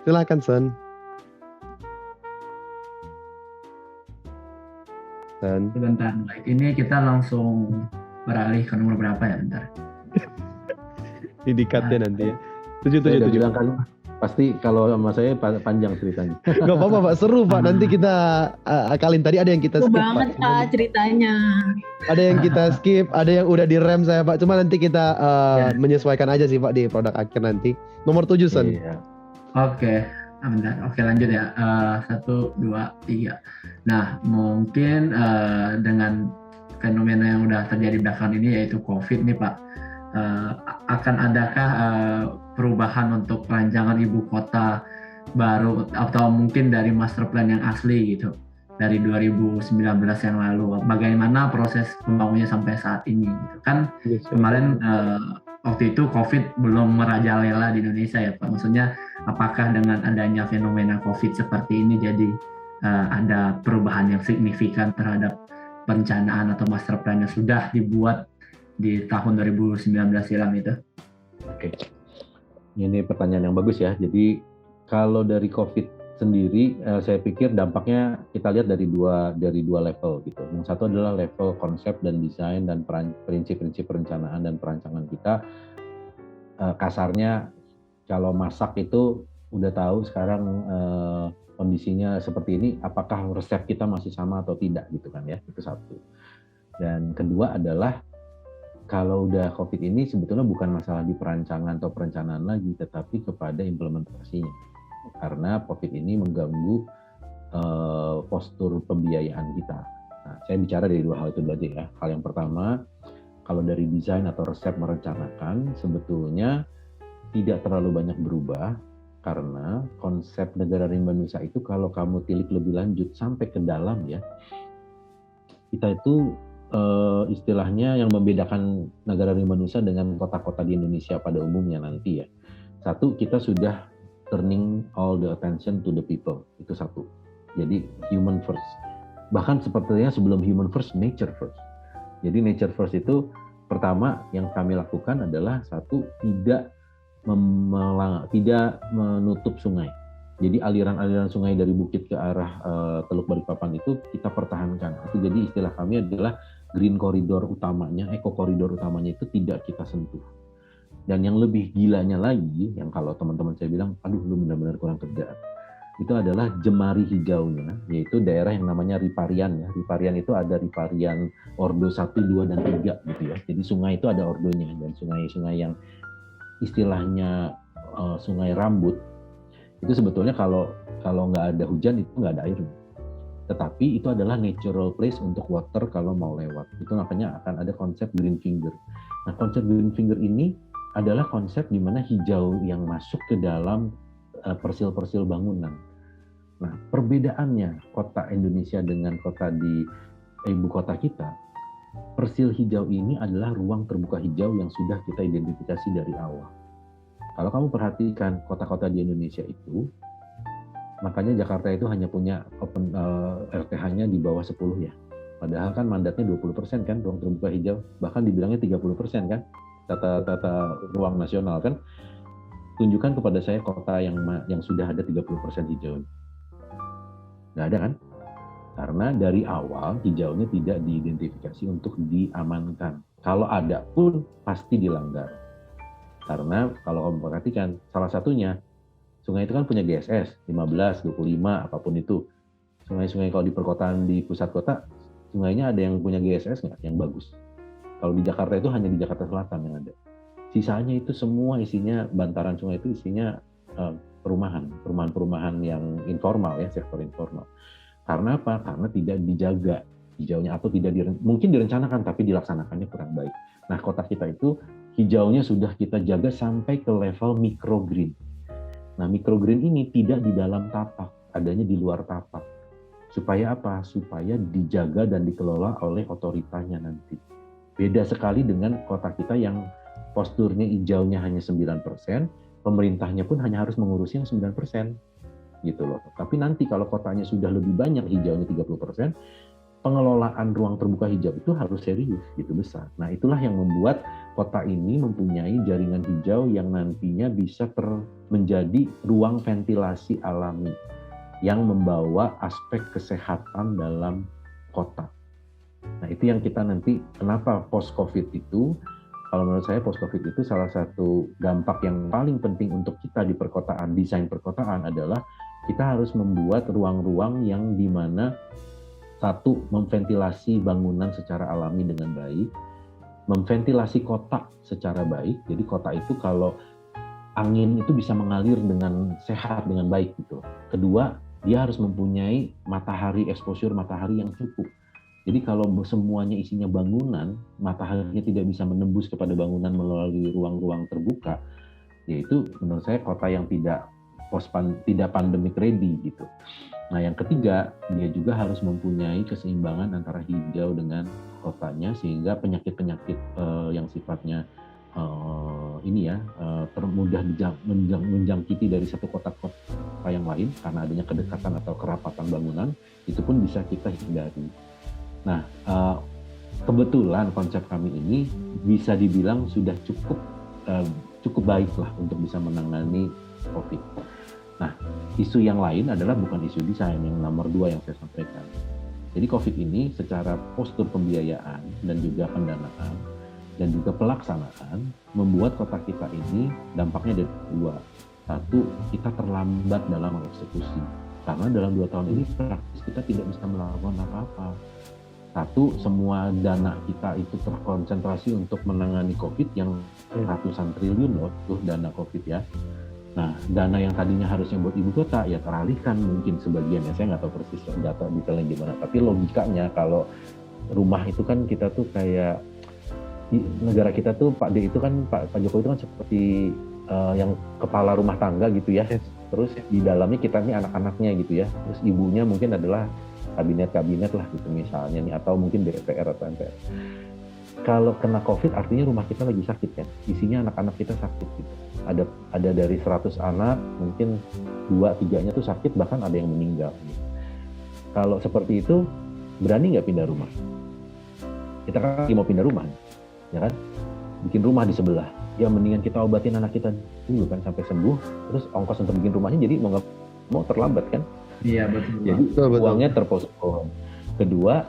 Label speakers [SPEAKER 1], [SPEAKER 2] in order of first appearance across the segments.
[SPEAKER 1] Silakan Son. Son.
[SPEAKER 2] Sebentar, baik. Ini kita langsung beralih ke nomor berapa ya, bentar.
[SPEAKER 1] Didikatnya nanti ya.
[SPEAKER 3] Saya udah
[SPEAKER 1] 777.
[SPEAKER 3] bilang kan, pasti kalau sama saya panjang ceritanya.
[SPEAKER 1] Gak apa-apa Pak, seru Pak. Nanti kita akalin. Tadi ada yang kita
[SPEAKER 4] Seru
[SPEAKER 1] skip
[SPEAKER 4] banget Pak ceritanya.
[SPEAKER 1] Ada yang kita skip, ada yang udah direm saya Pak. Cuma nanti kita
[SPEAKER 2] Ya.
[SPEAKER 1] menyesuaikan aja sih Pak di produk akhir nanti. Nomor 7 Son.
[SPEAKER 3] Iya.
[SPEAKER 2] Oke, bentar. Oke, lanjut ya. 1, 2, 3. Nah, mungkin dengan fenomena yang udah terjadi belakangan ini yaitu COVID nih Pak, akan adakah perubahan untuk rancangan ibu kota baru atau mungkin dari master plan yang asli gitu dari 2019 yang lalu? Bagaimana proses pembangunannya sampai saat ini gitu kan? Kemarin waktu itu COVID belum merajalela di Indonesia ya Pak. Maksudnya apakah dengan adanya fenomena COVID seperti ini jadi ada perubahan yang signifikan terhadap perencanaan atau master plan yang sudah dibuat di tahun 2019 silam itu?
[SPEAKER 3] Oke. Ini pertanyaan yang bagus ya. Jadi kalau dari COVID sendiri, saya pikir dampaknya kita lihat dari dua level gitu. Yang satu adalah level konsep dan desain dan prinsip-prinsip perencanaan dan perancangan kita. Kasarnya kalau masak itu udah tahu sekarang kondisinya seperti ini, apakah resep kita masih sama atau tidak gitu kan ya, itu satu. Dan kedua adalah kalau udah COVID ini sebetulnya bukan masalah di perancangan atau perencanaan lagi, tetapi kepada implementasinya. Karena COVID ini mengganggu postur pembiayaan kita. Nah, saya bicara dari dua hal itu aja ya. Hal yang pertama, kalau dari desain atau resep merencanakan, sebetulnya tidak terlalu banyak berubah, karena konsep negara rimba nusa itu kalau kamu tilik lebih lanjut sampai ke dalam ya, kita itu istilahnya yang membedakan negara rimba nusa dengan kota-kota di Indonesia pada umumnya nanti ya. Satu, kita sudah turning all the attention to the people, itu satu. Jadi human first. Bahkan sepertinya sebelum human first, nature first. Jadi nature first itu pertama yang kami lakukan adalah satu, tidak menutup sungai. Jadi aliran-aliran sungai dari bukit ke arah Teluk Balikpapan itu kita pertahankan. Itu jadi istilah kami adalah green corridor utamanya, eco corridor utamanya itu tidak kita sentuh. Dan yang lebih gilanya lagi, yang kalau teman-teman saya bilang, aduh lu benar-benar kurang kerjaan, itu adalah jemari hijaunya, yaitu daerah yang namanya riparian ya. Riparian itu ada riparian ordo 1, 2, dan 3 gitu ya. Jadi sungai itu ada ordonya, dan sungai-sungai yang istilahnya sungai rambut itu sebetulnya kalau nggak ada hujan itu nggak ada airnya, tetapi itu adalah natural place untuk water kalau mau lewat. Itu makanya akan ada konsep green finger. Nah, konsep green finger ini adalah konsep di mana hijau yang masuk ke dalam persil-persil bangunan. Nah, perbedaannya kota Indonesia dengan kota di ibu kota kita, persil hijau ini adalah ruang terbuka hijau yang sudah kita identifikasi dari awal. Kalau kamu perhatikan kota-kota di Indonesia itu, makanya Jakarta itu hanya punya RTH-nya di bawah 10 ya. Padahal kan mandatnya 20% kan ruang terbuka hijau, bahkan dibilangnya 30% kan tata ruang nasional kan. Tunjukkan kepada saya kota yang sudah ada 30% hijau. Nggak ada kan? Karena dari awal hijaunya tidak diidentifikasi untuk diamankan. Kalau ada pun pasti dilanggar. Karena kalau kamu perhatikan, salah satunya, sungai itu kan punya GSS, 15, 25, apapun itu. Sungai-sungai kalau di perkotaan di pusat kota, sungainya ada yang punya GSS nggak? Yang bagus. Kalau di Jakarta itu hanya di Jakarta Selatan yang ada. Sisanya itu semua isinya, bantaran sungai itu isinya perumahan yang informal ya, sektor informal. Karena apa? Karena tidak dijaga hijaunya, atau mungkin direncanakan tapi dilaksanakannya kurang baik. Nah, kota kita itu hijaunya sudah kita jaga sampai ke level microgreen. Nah, microgreen ini tidak di dalam tapak, adanya di luar tapak. Supaya apa? Supaya dijaga dan dikelola oleh otoritanya nanti. Beda sekali dengan kota kita yang posturnya hijaunya hanya 9%, pemerintahnya pun hanya harus mengurusi yang 9%. Gitu loh. Tapi nanti kalau kotanya sudah lebih banyak hijaunya 30%, pengelolaan ruang terbuka hijau itu harus serius gitu besar. Nah, itulah yang membuat kota ini mempunyai jaringan hijau yang nantinya bisa menjadi ruang ventilasi alami yang membawa aspek kesehatan dalam kota. Nah, itu yang kita nanti, kenapa post-COVID itu, kalau menurut saya post-COVID itu salah satu dampak yang paling penting untuk kita di perkotaan, desain perkotaan adalah kita harus membuat ruang-ruang yang dimana satu, memventilasi bangunan secara alami dengan baik, memventilasi kota secara baik, jadi kota itu kalau angin itu bisa mengalir dengan sehat, dengan baik gitu. Kedua, dia harus mempunyai matahari, exposure matahari yang cukup. Jadi kalau semuanya isinya bangunan, mataharinya tidak bisa menembus kepada bangunan melalui ruang-ruang terbuka, yaitu menurut saya kota yang tidak pandemic ready gitu. Nah, yang ketiga, dia juga harus mempunyai keseimbangan antara hijau dengan kotanya, sehingga penyakit-penyakit yang sifatnya termudah menjangkiti dari satu kota ke kota yang lain karena adanya kedekatan atau kerapatan bangunan, itu pun bisa kita hindari. Nah, kebetulan konsep kami ini bisa dibilang sudah cukup baik lah untuk bisa menangani COVID. Nah, isu yang lain adalah bukan isu desain, yang nomor 2 yang saya sampaikan. Jadi COVID ini secara postur pembiayaan dan juga pendanaan dan juga pelaksanaan membuat kota kita ini dampaknya ada 2. Satu, kita terlambat dalam eksekusi. Karena dalam 2 tahun ini praktis kita tidak bisa melakukan apa-apa. Satu, semua dana kita itu terkonsentrasi untuk menangani COVID yang ratusan triliun loh, tuh dana COVID ya. Nah, dana yang tadinya harusnya buat ibu kota ya teralihkan mungkin sebagian, ya saya nggak tahu persis data detailnya gimana, tapi logikanya kalau rumah itu kan kita tuh kayak negara kita tuh Pak D itu kan Pak Jokowi itu kan seperti yang kepala rumah tangga gitu ya. Terus di dalamnya kita nih anak-anaknya gitu ya. Terus ibunya mungkin adalah kabinet lah gitu misalnya nih, atau mungkin DPR atau MPR. Kalau kena COVID artinya rumah kita lagi sakit kan, isinya anak-anak kita sakit gitu. Ada dari 100 anak mungkin 2-3-nya tuh sakit, bahkan ada yang meninggal gitu. Kalau seperti itu berani nggak pindah rumah? Kita kan lagi mau pindah rumah ya kan, bikin rumah di sebelah, ya mendingan kita obatin anak kita dulu kan sampai sembuh, terus ongkos untuk bikin rumahnya jadi mau terlambat kan.
[SPEAKER 2] Iya betul.
[SPEAKER 3] Jadi uangnya terpospon. Kedua,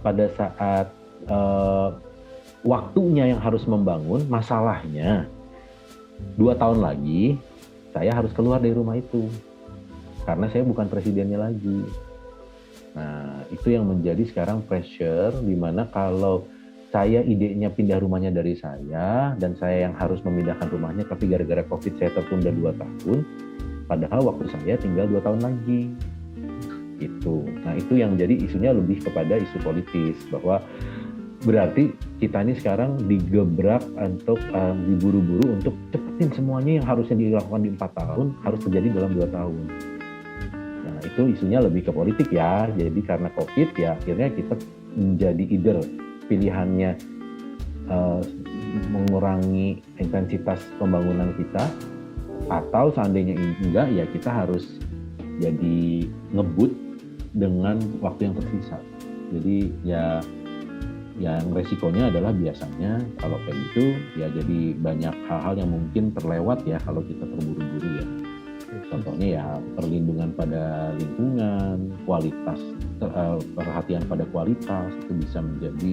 [SPEAKER 3] pada saat waktunya yang harus membangun, masalahnya 2 tahun lagi saya harus keluar dari rumah itu karena saya bukan presidennya lagi. Nah, itu yang menjadi sekarang pressure, di mana kalau saya idenya pindah rumahnya dari saya dan saya yang harus memindahkan rumahnya, tapi gara-gara COVID saya tertunda 2 tahun, padahal waktu saya tinggal 2 tahun lagi gitu. Nah, itu yang jadi isunya lebih kepada isu politis, bahwa berarti kita ini sekarang digebrak untuk diburu-buru untuk cepetin semuanya yang harusnya dilakukan di 4 tahun harus terjadi dalam 2 tahun. Nah, itu isunya lebih ke politik ya. Jadi karena COVID ya akhirnya kita menjadi either pilihannya mengurangi intensitas pembangunan kita, atau seandainya enggak ya kita harus jadi ngebut dengan waktu yang tersisa. Jadi ya yang resikonya adalah biasanya kalau kayak gitu ya jadi banyak hal-hal yang mungkin terlewat ya kalau kita terburu-buru ya. Contohnya ya perlindungan pada lingkungan, kualitas, perhatian pada kualitas itu bisa menjadi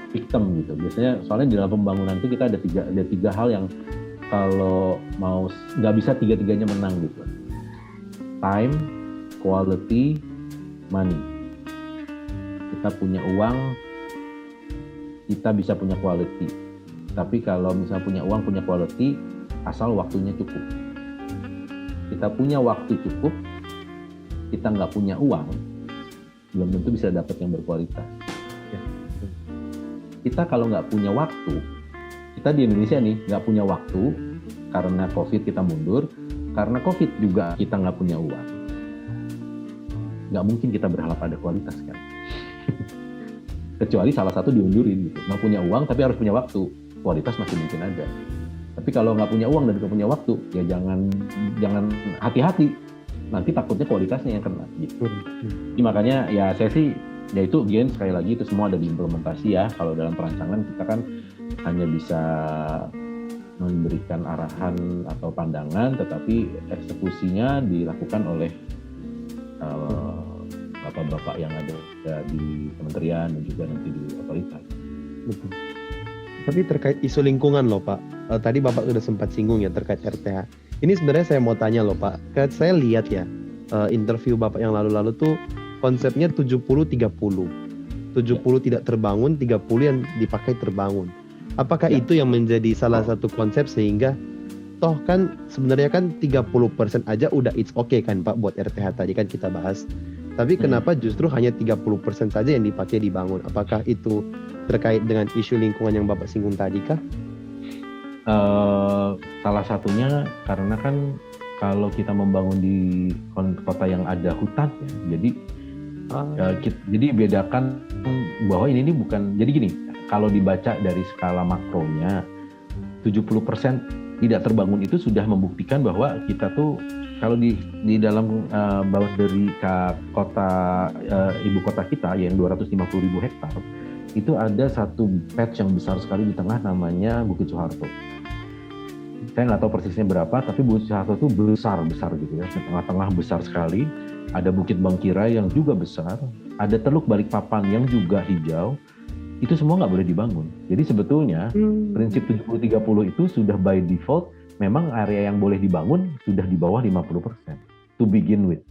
[SPEAKER 3] victim gitu. Biasanya soalnya di dalam pembangunan itu kita ada tiga hal yang kalau mau nggak bisa tiga-tiganya menang gitu. Time, quality, money. Kita punya uang, kita bisa punya quality. Tapi kalau misalnya punya uang, punya quality, asal waktunya cukup. Kita punya waktu cukup, kita nggak punya uang, belum tentu bisa dapat yang berkualitas. Kita kalau nggak punya waktu, kita di Indonesia nih nggak punya waktu karena COVID kita mundur, karena COVID juga kita nggak punya uang. Nggak mungkin kita berharap ada kualitas kan. Kecuali salah satu diundurin gitu. Nggak punya uang tapi harus punya waktu, kualitas masih mungkin ada. Tapi kalau nggak punya uang dan nggak punya waktu, ya jangan hati-hati. nanti takutnya kualitasnya yang kena gitu.
[SPEAKER 1] Hmm.
[SPEAKER 3] Jadi makanya ya saya sih ya itu again sekali lagi itu semua ada di implementasi ya. Kalau dalam perancangan kita kan hanya bisa memberikan arahan atau pandangan, tetapi eksekusinya dilakukan oleh bapak-bapak yang ada di kementerian dan juga nanti di otoritas.
[SPEAKER 1] Betul. Tapi terkait isu lingkungan loh Pak, tadi Bapak sudah sempat singgung ya terkait RTH. Ini sebenarnya saya mau tanya loh Pak, kan saya lihat ya interview Bapak yang lalu-lalu tuh konsepnya 70-30. 70 tidak terbangun, 30 yang dipakai terbangun. Apakah
[SPEAKER 3] Ya.
[SPEAKER 1] itu yang menjadi salah satu konsep sehingga toh kan sebenarnya kan 30% aja udah it's okay kan Pak buat RTH tadi kan kita bahas. Tapi kenapa justru hanya 30% saja yang dipakai dibangun? Apakah itu terkait dengan isu lingkungan yang Bapak singgung tadi kah?
[SPEAKER 3] Salah satunya karena kan kalau kita membangun di kota yang ada hutan ya, jadi bedakan bahwa ini bukan, jadi gini, kalau dibaca dari skala makronya 70% tidak terbangun itu sudah membuktikan bahwa kita tuh kalau di dalam bawah dari kota ibu kota kita yang 250.000 hektar itu ada satu patch yang besar sekali di tengah namanya Bukit Soeharto. Saya nggak tahu persisnya berapa, tapi Bukit Soeharto itu besar gitu ya, di tengah-tengah besar sekali. Ada Bukit Bangkirai yang juga besar, ada Teluk Balikpapan yang juga hijau. Itu semua nggak boleh dibangun. Jadi sebetulnya prinsip 70-30 itu sudah by default memang area yang boleh dibangun sudah di bawah 50% to begin with.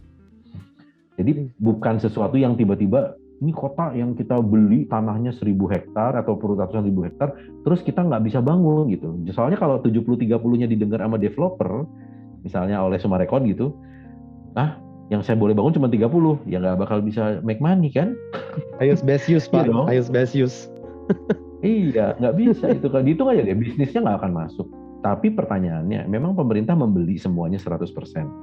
[SPEAKER 3] Jadi bukan sesuatu yang tiba-tiba ini kota yang kita beli tanahnya 1.000 hektar atau ratusan ribu hektar terus kita nggak bisa bangun gitu. Soalnya kalau 70-30-nya didengar sama developer misalnya oleh Summarecon gitu, yang saya boleh bangun cuma 30, ya nggak bakal bisa make money kan?
[SPEAKER 1] Ayo Besius Pak, ayo Besius.
[SPEAKER 3] Iya, nggak bisa itu. Kalau dihitung aja deh, bisnisnya nggak akan masuk. Tapi pertanyaannya, memang pemerintah membeli semuanya 100%?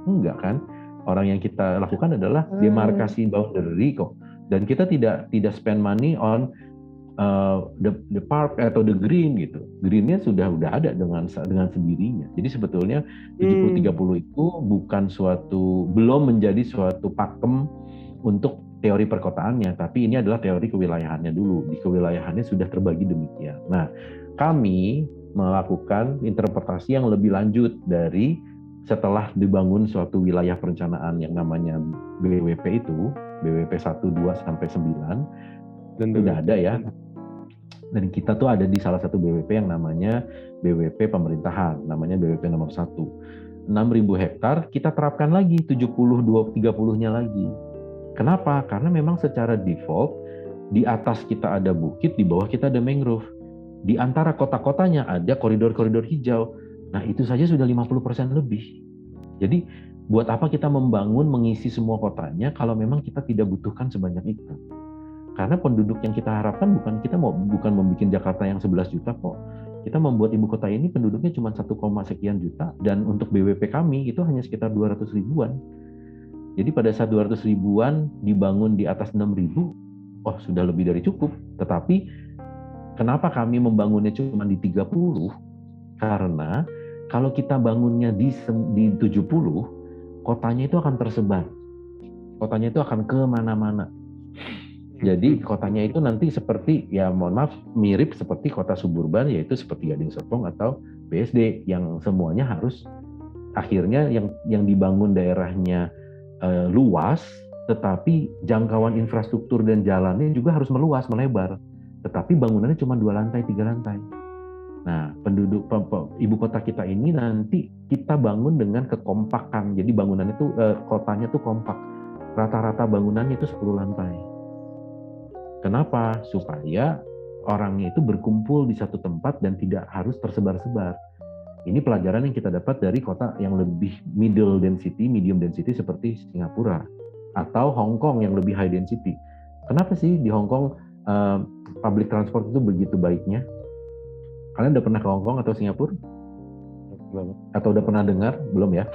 [SPEAKER 3] Enggak kan? Orang yang kita lakukan adalah demarkasi boundary kok. Dan kita tidak spend money on the park atau the green gitu. Greennya sudah ada dengan sendirinya. Jadi sebetulnya 70-30 itu belum menjadi suatu pakem untuk teori perkotaannya, tapi ini adalah teori kewilayahannya dulu. Di kewilayahannya sudah terbagi demikian. Nah, kami melakukan interpretasi yang lebih lanjut dari setelah dibangun suatu wilayah perencanaan yang namanya BWP itu, BWP 1, 2, sampai 9, dan sudah ada ya. Dan kita tuh ada di salah satu BWP yang namanya BWP pemerintahan, namanya BWP nomor 1. 6.000 hektar, kita terapkan lagi 70-30-nya lagi. Kenapa? Karena memang secara default, di atas kita ada bukit, di bawah kita ada mangrove. Di antara kota-kotanya ada koridor-koridor hijau. Nah, itu saja sudah 50% lebih. Jadi, buat apa kita membangun, mengisi semua kotanya, kalau memang kita tidak butuhkan sebanyak itu? Karena penduduk yang kita harapkan bukan membuat Jakarta yang 11 juta kok. Kita membuat ibu kota ini penduduknya cuma 1, sekian juta, dan untuk BWP kami itu hanya sekitar 200 ribuan. Jadi pada saat 200 ribuan dibangun di atas 6.000, sudah lebih dari cukup. Tetapi kenapa kami membangunnya cuma di 30? Karena kalau kita bangunnya di 70, kotanya itu akan tersebar. Kotanya itu akan kemana-mana. Jadi kotanya itu nanti seperti, ya mohon maaf, mirip seperti kota suburban, yaitu seperti Gading Serpong atau BSD, yang semuanya harus akhirnya yang dibangun daerahnya luas, tetapi jangkauan infrastruktur dan jalannya juga harus meluas, melebar. Tetapi bangunannya cuma 2 lantai, 3 lantai. Nah, penduduk ibu kota kita ini nanti kita bangun dengan kekompakan. Jadi bangunannya itu kotanya tuh kompak. Rata-rata bangunannya itu 10 lantai. Kenapa? Supaya orangnya itu berkumpul di satu tempat dan tidak harus tersebar-sebar. Ini pelajaran yang kita dapat dari kota yang lebih medium density seperti Singapura atau Hong Kong yang lebih high density. Kenapa sih di Hong Kong public transport itu begitu baiknya? Kalian udah pernah ke Hong Kong atau Singapura? Belum. Atau udah pernah dengar? Belum ya?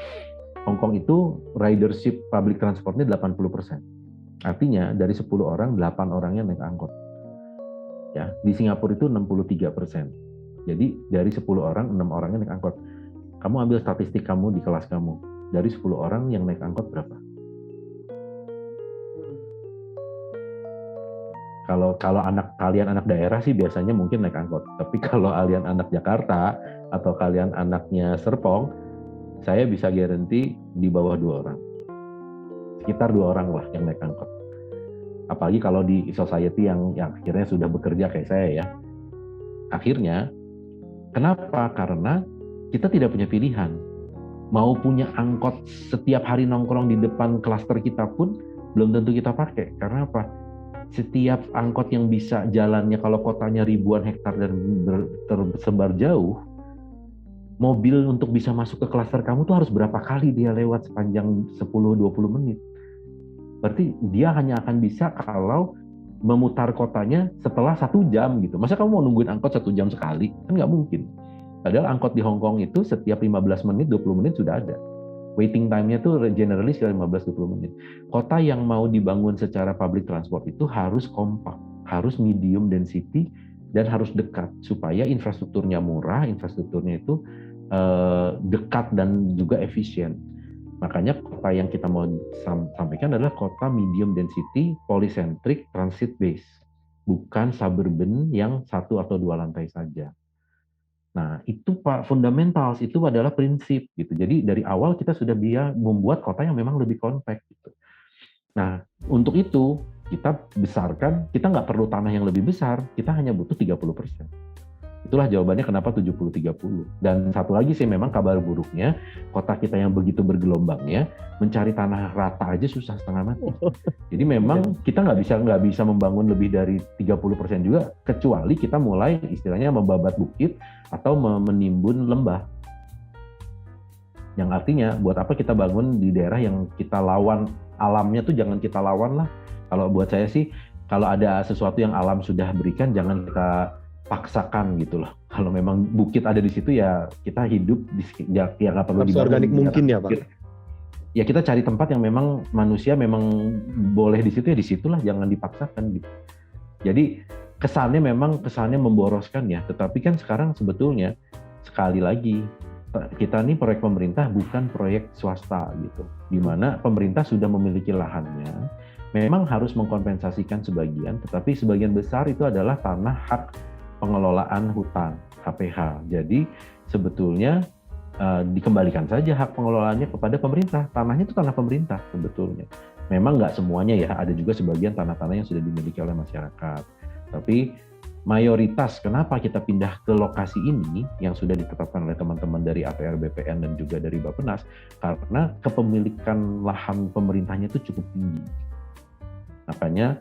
[SPEAKER 3] Hong Kong itu ridership public transportnya 80%. Artinya dari 10 orang, 8 orangnya naik angkot. Ya, di Singapura itu 63%. Jadi dari 10 orang, 6 orangnya naik angkot. Kamu ambil statistik kamu di kelas kamu. dari 10 orang yang naik angkot berapa? Kalau kalian anak daerah sih biasanya mungkin naik angkot. Tapi kalau kalian anak Jakarta atau kalian anaknya Serpong, saya bisa garanti di bawah 2 orang. Sekitar 2 orang lah yang naik angkot. Apalagi kalau di society yang akhirnya sudah bekerja kayak saya ya. Akhirnya, kenapa? Karena kita tidak punya pilihan. Mau punya angkot setiap hari nongkrong di depan klaster kita pun belum tentu kita pakai. Karena apa? Setiap angkot yang bisa jalannya kalau kotanya ribuan hektar dan tersebar jauh, mobil untuk bisa masuk ke klaster kamu tuh harus berapa kali dia lewat sepanjang 10-20 menit. Berarti dia hanya akan bisa kalau memutar kotanya setelah 1 jam gitu. Masa kamu mau nungguin angkot 1 jam sekali? Kan nggak mungkin. Padahal angkot di Hong Kong itu setiap 15 menit, 20 menit sudah ada. Waiting time-nya tuh generally sekitar 15-20 menit. Kota yang mau dibangun secara public transport itu harus kompak, harus medium density, dan harus dekat supaya infrastrukturnya murah, infrastrukturnya itu dekat dan juga efisien. Makanya kota yang kita mau sampaikan adalah kota medium density, polycentric, transit base, bukan suburban yang 1 atau 2 lantai saja. Nah, itu Pak, fundamentals itu adalah prinsip gitu. Jadi dari awal kita sudah membuat kota yang memang lebih compact gitu. Nah, untuk itu kita besarkan, kita nggak perlu tanah yang lebih besar, kita hanya butuh 30%. Itulah jawabannya kenapa 70-30. Dan satu lagi sih memang kabar buruknya, kota kita yang begitu bergelombangnya, mencari tanah rata aja susah setengah mati. Jadi memang kita nggak bisa membangun lebih dari 30% juga, kecuali kita mulai istilahnya membabat bukit atau menimbun lembah. Yang artinya buat apa kita bangun di daerah yang kita lawan alamnya tuh jangan kita lawan lah. Kalau buat saya sih, kalau ada sesuatu yang alam sudah berikan, jangan kita paksakan gitu loh. Kalau memang bukit ada di situ ya kita hidup ya nggak perlu dibangun.
[SPEAKER 1] Organik mungkin ya Pak.
[SPEAKER 3] Ya kita cari tempat yang memang manusia memang boleh di situ ya di situlah, jangan dipaksakan gitu. Jadi kesannya memboroskan ya. Tetapi kan sekarang sebetulnya sekali lagi kita nih proyek pemerintah bukan proyek swasta gitu. Di mana pemerintah sudah memiliki lahannya, memang harus mengkompensasikan sebagian, tetapi sebagian besar itu adalah tanah hak pengelolaan hutan HPH. Jadi sebetulnya dikembalikan saja hak pengelolaannya kepada pemerintah. Tanahnya itu tanah pemerintah sebetulnya. Memang nggak semuanya ya, ada juga sebagian tanah-tanah yang sudah dimiliki oleh masyarakat. Tapi mayoritas kenapa kita pindah ke lokasi ini yang sudah ditetapkan oleh teman-teman dari APR BPN dan juga dari Bappenas, karena kepemilikan lahan pemerintahnya itu cukup tinggi. Makanya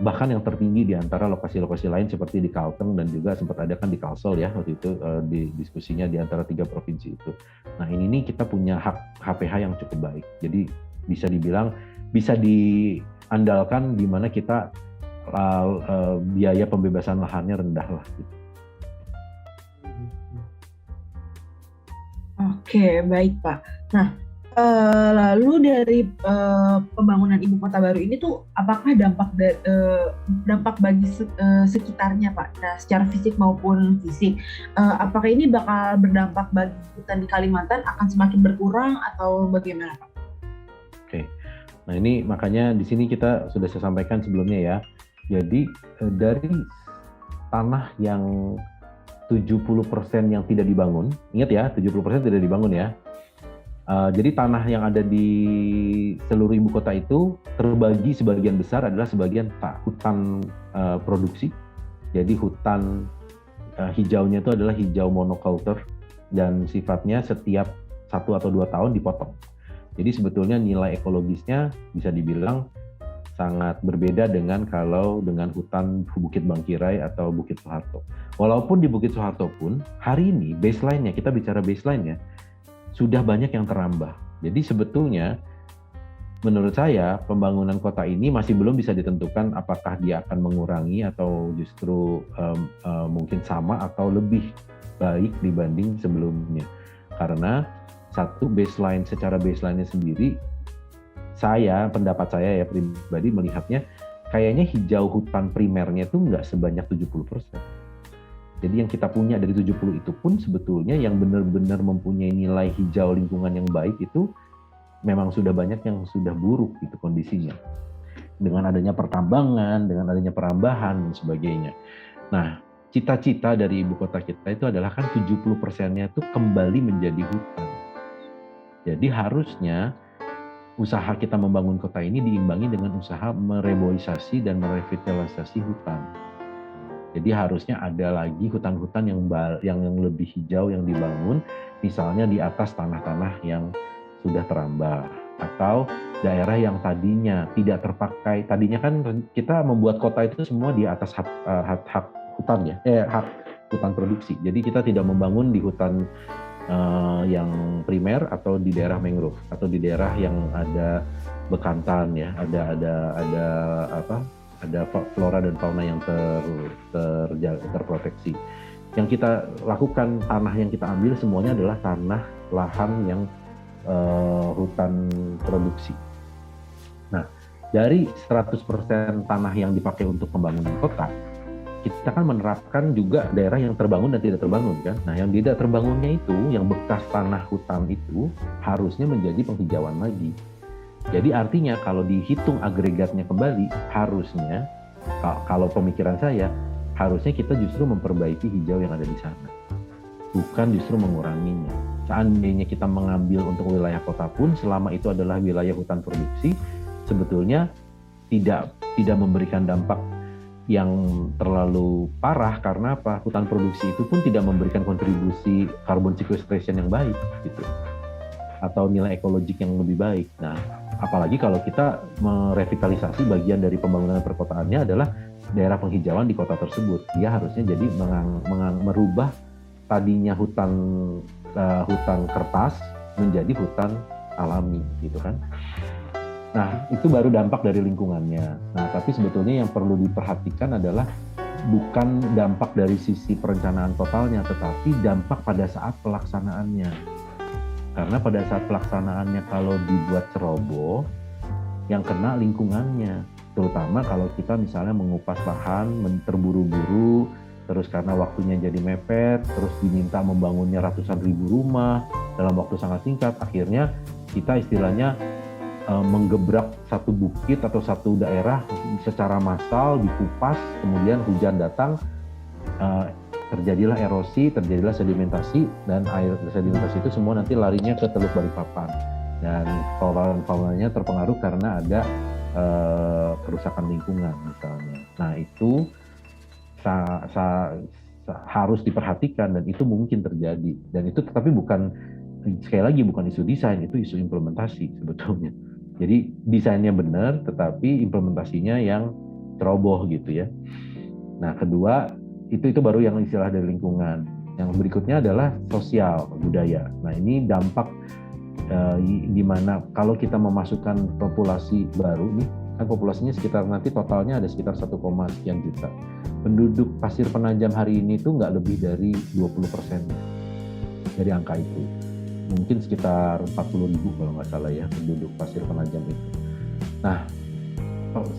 [SPEAKER 3] bahkan yang tertinggi di antara lokasi-lokasi lain seperti di Kalteng dan juga sempat ada kan di Kalsel ya waktu itu di diskusinya di antara 3 provinsi itu. Nah ini kita punya hak HPH yang cukup baik. Jadi bisa dibilang bisa diandalkan di mana kita biaya pembebasan lahannya rendah lah gitu.
[SPEAKER 4] Oke, baik Pak. Nah, lalu dari pembangunan ibu kota baru ini tuh apakah dampak bagi sekitarnya Pak? Nah, secara fisik maupun fisik, apakah ini bakal berdampak bagi hutan di Kalimantan akan semakin berkurang atau bagaimana Pak?
[SPEAKER 3] Oke, nah ini makanya di sini kita sudah saya sampaikan sebelumnya ya. Jadi dari tanah yang 70% yang tidak dibangun, ingat ya 70% tidak dibangun ya. Jadi tanah yang ada di seluruh ibu kota itu terbagi sebagian besar adalah sebagian hutan produksi. Jadi hutan hijaunya itu adalah hijau monoculture dan sifatnya setiap 1 atau 2 tahun dipotong. Jadi sebetulnya nilai ekologisnya bisa dibilang sangat berbeda dengan hutan Bukit Bangkirai atau Bukit Soeharto. Walaupun di Bukit Soeharto pun hari ini baseline-nya, kita bicara baseline-nya, sudah banyak yang terambah. Jadi sebetulnya menurut saya pembangunan kota ini masih belum bisa ditentukan apakah dia akan mengurangi atau justru mungkin sama atau lebih baik dibanding sebelumnya. Karena satu secara baseline-nya sendiri, pendapat saya ya pribadi melihatnya kayaknya hijau hutan primernya itu nggak sebanyak 70%. Jadi yang kita punya dari 70 itu pun sebetulnya yang benar-benar mempunyai nilai hijau lingkungan yang baik itu memang sudah banyak yang sudah buruk gitu kondisinya. Dengan adanya pertambangan, dengan adanya perambahan dan sebagainya. Nah, cita-cita dari ibu kota kita itu adalah kan 70%-nya itu kembali menjadi hutan. Jadi harusnya usaha kita membangun kota ini diimbangi dengan usaha mereboisasi dan merevitalisasi hutan. Jadi harusnya ada lagi hutan-hutan yang lebih hijau yang dibangun, misalnya di atas tanah-tanah yang sudah terambah, atau daerah yang tadinya tidak terpakai. Tadinya kan kita membuat kota itu semua di atas hak hutan ya, hak hutan produksi. Jadi kita tidak membangun di hutan yang primer atau di daerah mangrove atau di daerah yang ada bekantan ya, ada flora dan fauna yang terproteksi. Yang kita lakukan, tanah yang kita ambil semuanya adalah tanah lahan yang hutan produksi. Nah, dari 100% tanah yang dipakai untuk pembangunan kota, kita kan menerapkan juga daerah yang terbangun dan tidak terbangun kan. Nah, yang tidak terbangunnya itu, yang bekas tanah hutan itu harusnya menjadi penghijauan lagi. Jadi artinya kalau dihitung agregatnya kembali, harusnya kalau pemikiran saya, harusnya kita justru memperbaiki hijau yang ada di sana, bukan justru menguranginya. Seandainya kita mengambil untuk wilayah kota pun, selama itu adalah wilayah hutan produksi, sebetulnya tidak memberikan dampak yang terlalu parah. Karena apa? Hutan produksi itu pun tidak memberikan kontribusi carbon sequestration yang baik gitu, atau nilai ekologik yang lebih baik. Nah, apalagi kalau kita merevitalisasi bagian dari pembangunan perkotaannya adalah daerah penghijauan di kota tersebut. Dia harusnya jadi merubah tadinya hutan kertas menjadi hutan alami gitu kan. Nah, itu baru dampak dari lingkungannya. Nah, tapi sebetulnya yang perlu diperhatikan adalah bukan dampak dari sisi perencanaan totalnya, tetapi dampak pada saat pelaksanaannya. Karena pada saat pelaksanaannya kalau dibuat ceroboh, yang kena lingkungannya. Terutama kalau kita misalnya mengupas lahan, terburu-buru, terus karena waktunya jadi mepet, terus diminta membangunnya ratusan ribu rumah dalam waktu sangat singkat, akhirnya kita istilahnya menggebrak satu bukit atau satu daerah secara massal, dikupas, kemudian hujan datang, terjadilah erosi, terjadilah sedimentasi, dan air sedimentasi itu semua nanti larinya ke Teluk Balikpapan, dan fauna-faunanya terpengaruh karena ada kerusakan lingkungan misalnya. Nah, itu harus diperhatikan dan itu mungkin terjadi. Dan itu tapi bukan, sekali lagi, bukan isu desain, itu isu implementasi sebetulnya. Jadi desainnya benar, tetapi implementasinya yang ceroboh gitu ya. Nah, kedua, itu baru yang istilah dari lingkungan. Yang berikutnya adalah sosial, budaya. Nah, ini dampak di mana kalau kita memasukkan populasi baru nih, kan populasinya sekitar nanti totalnya ada sekitar 1, sekian juta. Penduduk Pasir Penajam hari ini tuh nggak lebih dari 20% dari angka itu. Mungkin sekitar 40.000 kalau nggak salah ya penduduk Pasir Penajam itu. Nah,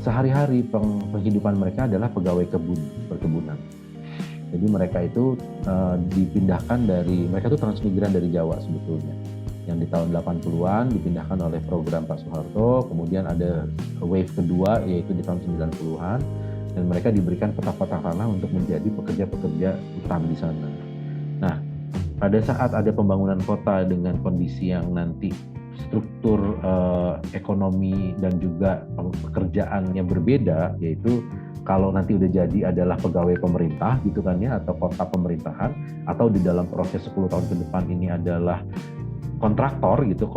[SPEAKER 3] sehari-hari penghidupan mereka adalah pegawai perkebunan. Jadi mereka itu dipindahkan mereka itu transmigran dari Jawa sebetulnya. Yang di tahun 80-an dipindahkan oleh program Pak Soeharto, kemudian ada wave kedua yaitu di tahun 90-an, dan mereka diberikan petak-petak tanah untuk menjadi pekerja-pekerja hutan di sana. Nah, pada saat ada pembangunan kota dengan kondisi yang nanti struktur ekonomi dan juga pekerjaannya berbeda, yaitu kalau nanti udah jadi adalah pegawai pemerintah gitu kan ya, atau kota pemerintahan, atau di dalam proses 10 tahun ke depan ini adalah kontraktor gitu,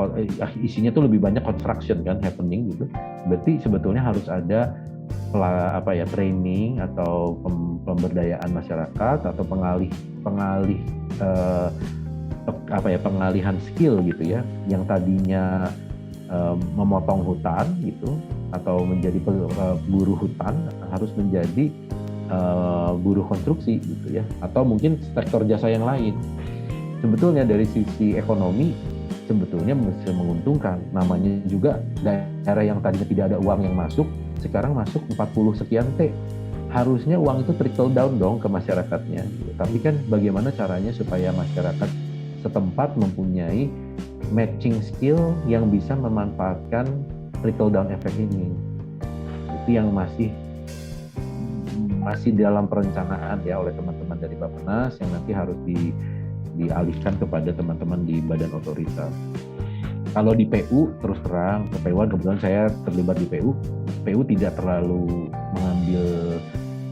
[SPEAKER 3] isinya tuh lebih banyak construction kan happening gitu. Berarti sebetulnya harus ada training atau pemberdayaan masyarakat atau pengalihan skill gitu ya, yang tadinya memotong hutan gitu atau menjadi buruh hutan harus menjadi buruh konstruksi gitu ya, atau mungkin sektor jasa yang lain. Sebetulnya dari sisi ekonomi sebetulnya bisa menguntungkan, namanya juga daerah yang tadinya tidak ada uang yang masuk, sekarang masuk 40 sekian T. Harusnya uang itu trickle down dong ke masyarakatnya. Tapi kan bagaimana caranya supaya masyarakat setempat mempunyai matching skill yang bisa memanfaatkan trickle down effect ini. Itu yang masih dalam perencanaan ya oleh teman-teman dari Bappenas, yang nanti harus dialihkan kepada teman-teman di badan otoritas. Kalau di PU, terus terang, PU kebetulan saya terlibat di PU tidak terlalu mengambil,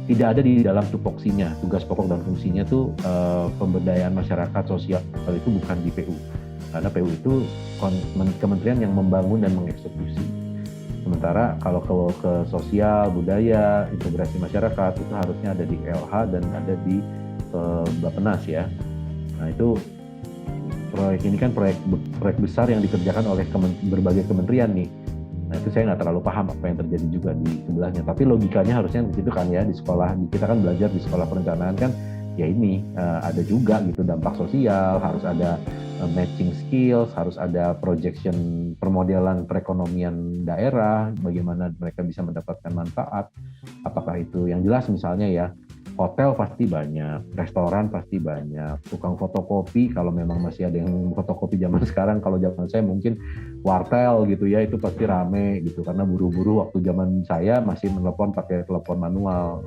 [SPEAKER 3] tidak ada di dalam tupoksinya, tugas pokok dan fungsinya tuh pemberdayaan masyarakat sosial itu bukan di PU. Karena PU itu kementerian yang membangun dan mengeksekusi. Sementara kalau ke sosial, budaya, integrasi masyarakat itu harusnya ada di LH dan ada di Bappenas ya. Nah itu proyek ini kan proyek besar yang dikerjakan oleh berbagai kementerian nih. Nah itu saya nggak terlalu paham apa yang terjadi juga di sebelahnya. Tapi logikanya harusnya di situ kan ya, di sekolah kita kan belajar di sekolah perencanaan kan ya ini ada juga gitu dampak sosial, harus ada matching skills, harus ada projection permodelan perekonomian daerah, bagaimana mereka bisa mendapatkan manfaat. Apakah itu yang jelas misalnya ya, hotel pasti banyak, restoran pasti banyak, tukang fotokopi kalau memang masih ada yang fotokopi zaman sekarang, kalau zaman saya mungkin wartel gitu ya, itu pasti rame gitu karena buru-buru. Waktu zaman saya masih menelepon pakai telepon manual.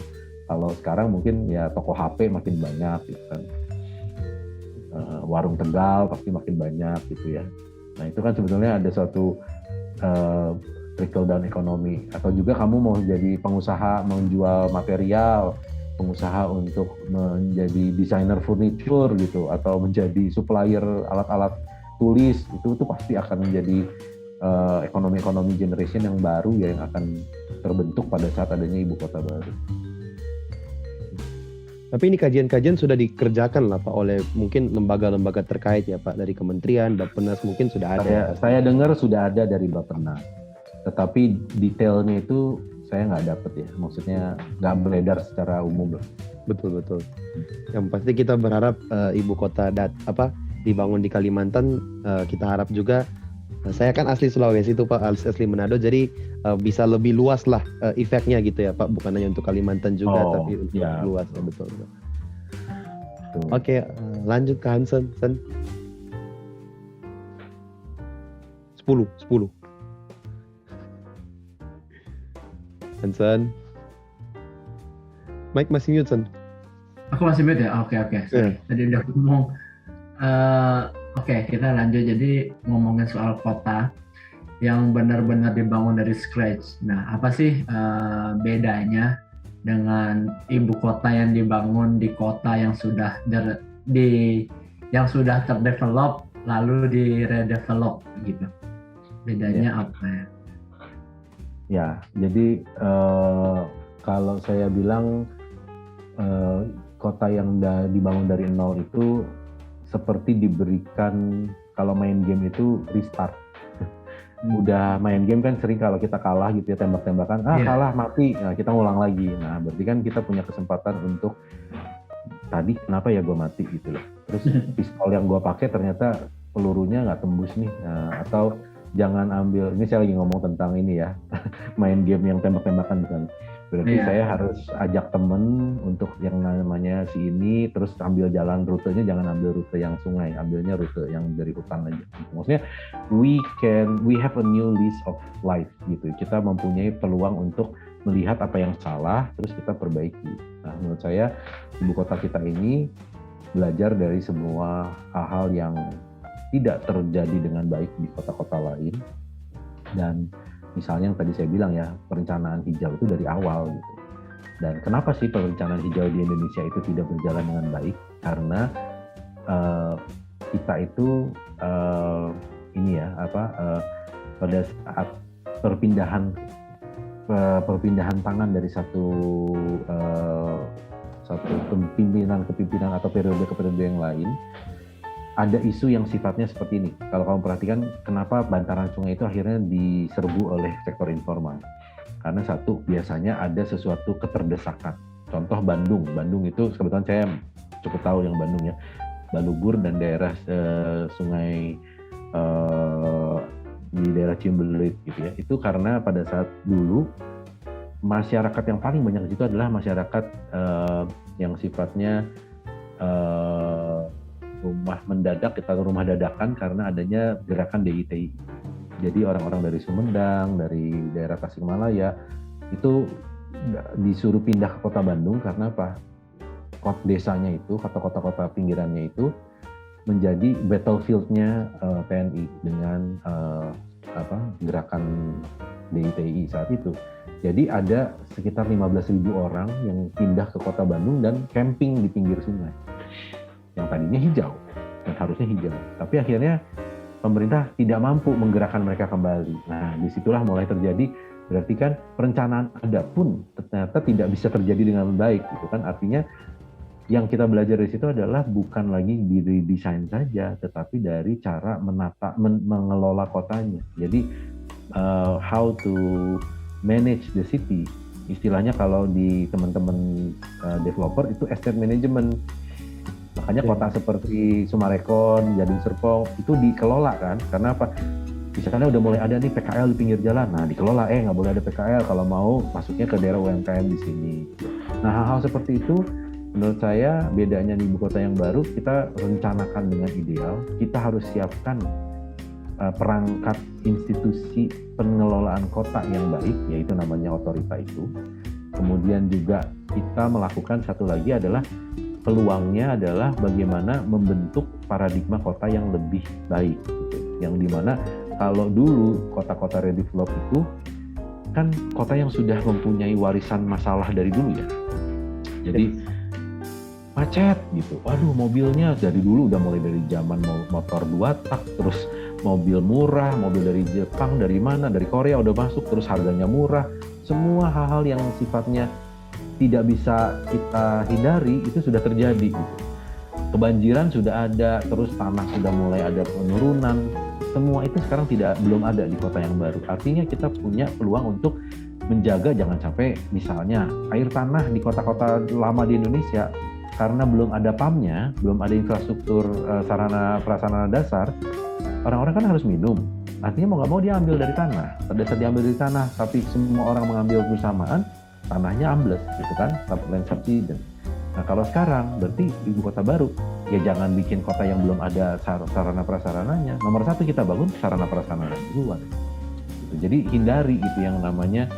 [SPEAKER 3] Kalau sekarang mungkin ya toko HP makin banyak gitu kan. Warung Tegal pasti makin banyak gitu ya. Nah itu kan sebetulnya ada suatu trickle down ekonomi. Atau juga kamu mau jadi pengusaha menjual material, pengusaha untuk menjadi desainer furniture gitu, atau menjadi supplier alat-alat tulis, itu pasti akan menjadi ekonomi generation yang baru ya, yang akan terbentuk pada saat adanya ibu kota baru.
[SPEAKER 1] Tapi ini kajian-kajian sudah dikerjakan lah Pak oleh mungkin lembaga-lembaga terkait ya Pak, dari kementerian, Bappenas mungkin sudah ada.
[SPEAKER 3] Saya dengar sudah ada dari Bappenas, tetapi detailnya itu saya nggak dapet ya, maksudnya nggak beredar secara umum.
[SPEAKER 1] Betul. Yang pasti kita berharap ibu kota dibangun di Kalimantan. Kita harap juga, saya kan asli Sulawesi itu Pak, asli Manado, jadi bisa lebih luas lah efeknya gitu ya Pak, bukan hanya untuk Kalimantan juga, tapi untuk luas ya, betul. Oke, lanjut ke Hansen. 10. Hansen. Mike masih mute, Sen.
[SPEAKER 2] Aku masih mute ya? Oke. Tadi udah ngomong. Oke, kita lanjut. Jadi ngomongin soal kota yang benar-benar dibangun dari scratch. Nah, apa sih bedanya dengan ibu kota yang dibangun di kota yang sudah terdevelop lalu di-redevelop gitu? Bedanya apa ya?
[SPEAKER 3] Ya, jadi kalau saya bilang kota yang dibangun dari nol itu seperti diberikan, kalau main game itu restart. Udah main game kan sering kalau kita kalah gitu ya, tembak-tembakan, kalah mati, nah kita ngulang lagi. Nah berarti kan kita punya kesempatan untuk tadi kenapa ya gue mati gitu loh. Terus pistol yang gue pakai ternyata pelurunya nggak tembus nih. Nah, atau jangan ambil, ini saya lagi ngomong tentang ini ya, main game yang tembak-tembakan kan. Berarti saya harus ajak temen untuk yang namanya si ini, terus ambil jalan rutenya, jangan ambil rute yang sungai, ambilnya rute yang dari hutan aja. Maksudnya we have a new lease of life gitu. Kita mempunyai peluang untuk melihat apa yang salah, terus kita perbaiki. Nah menurut saya ibu kota kita ini belajar dari semua hal-hal yang tidak terjadi dengan baik di kota-kota lain. Dan misalnya yang tadi saya bilang ya, perencanaan hijau itu dari awal gitu. Dan kenapa sih perencanaan hijau di Indonesia itu tidak berjalan dengan baik? Karena kita itu pada saat perpindahan tangan dari satu pimpinan ke pimpinan atau periode ke periode yang lain, ada isu yang sifatnya seperti ini. Kalau kamu perhatikan, kenapa bantaran sungai itu akhirnya diserbu oleh sektor informal? Karena satu, biasanya ada sesuatu keterdesakan. Contoh Bandung itu kebetulan saya cukup tahu yang Bandung ya, Balubur dan daerah sungai di daerah Cimbelit gitu ya. Itu karena pada saat dulu masyarakat yang paling banyak di situ adalah masyarakat yang sifatnya rumah mendadak, kita rumah dadakan karena adanya gerakan DITI. Jadi orang-orang dari Sumedang, dari daerah Tasikmalaya itu disuruh pindah ke kota Bandung karena apa? Desanya itu, atau kota-kota pinggirannya itu menjadi battlefield-nya TNI dengan gerakan DITI saat itu. Jadi ada sekitar 15.000 orang yang pindah ke kota Bandung dan camping di pinggir sungai. Yang tadinya hijau, dan harusnya hijau. Tapi akhirnya pemerintah tidak mampu menggerakkan mereka kembali. Nah, disitulah mulai terjadi, berarti kan perencanaan ada pun ternyata tidak bisa terjadi dengan baik. Gitu kan, artinya yang kita belajar dari situ adalah bukan lagi dari desain saja, tetapi dari cara mengelola kotanya. Jadi how to manage the city, istilahnya kalau di teman-teman developer itu estate management. Makanya kota seperti Sumarekon, Gading Serpong itu dikelola kan, karena apa? Misalnya udah mulai ada nih PKL di pinggir jalan, nah dikelola, nggak boleh ada PKL kalau mau masuknya ke daerah UMKM di sini. Nah, hal-hal seperti itu menurut saya bedanya di ibu kota yang baru, kita rencanakan dengan ideal, kita harus siapkan perangkat institusi pengelolaan kota yang baik, yaitu namanya otorita itu. Kemudian juga kita melakukan satu lagi adalah peluangnya adalah bagaimana membentuk paradigma kota yang lebih baik, gitu. Yang dimana kalau dulu kota-kota redevelop itu kan kota yang sudah mempunyai warisan masalah dari dulu ya. Jadi macet gitu. Waduh, mobilnya dari dulu udah mulai dari zaman motor 2 tak, terus mobil murah, mobil dari Jepang, dari mana, dari Korea udah masuk, terus harganya murah. Semua hal-hal yang sifatnya tidak bisa kita hindari itu sudah terjadi gitu. Kebanjiran sudah ada, terus tanah sudah mulai ada penurunan. Semua itu sekarang belum ada di kota yang baru. Artinya kita punya peluang untuk menjaga jangan sampai misalnya air tanah di kota-kota lama di Indonesia karena belum ada PAM-nya, belum ada infrastruktur sarana prasarana dasar, orang-orang kan harus minum. Artinya mau nggak mau dia ambil dari tanah. Pada saat diambil dari tanah, tapi semua orang mengambil bersamaan, tanahnya ambles, gitu kan, land subsidence. Nah, kalau sekarang berarti ibu kota baru, ya jangan bikin kota yang belum ada sarana prasarananya. Nomor 1 kita bangun sarana prasarana duluan. Gitu. Jadi hindari itu yang namanya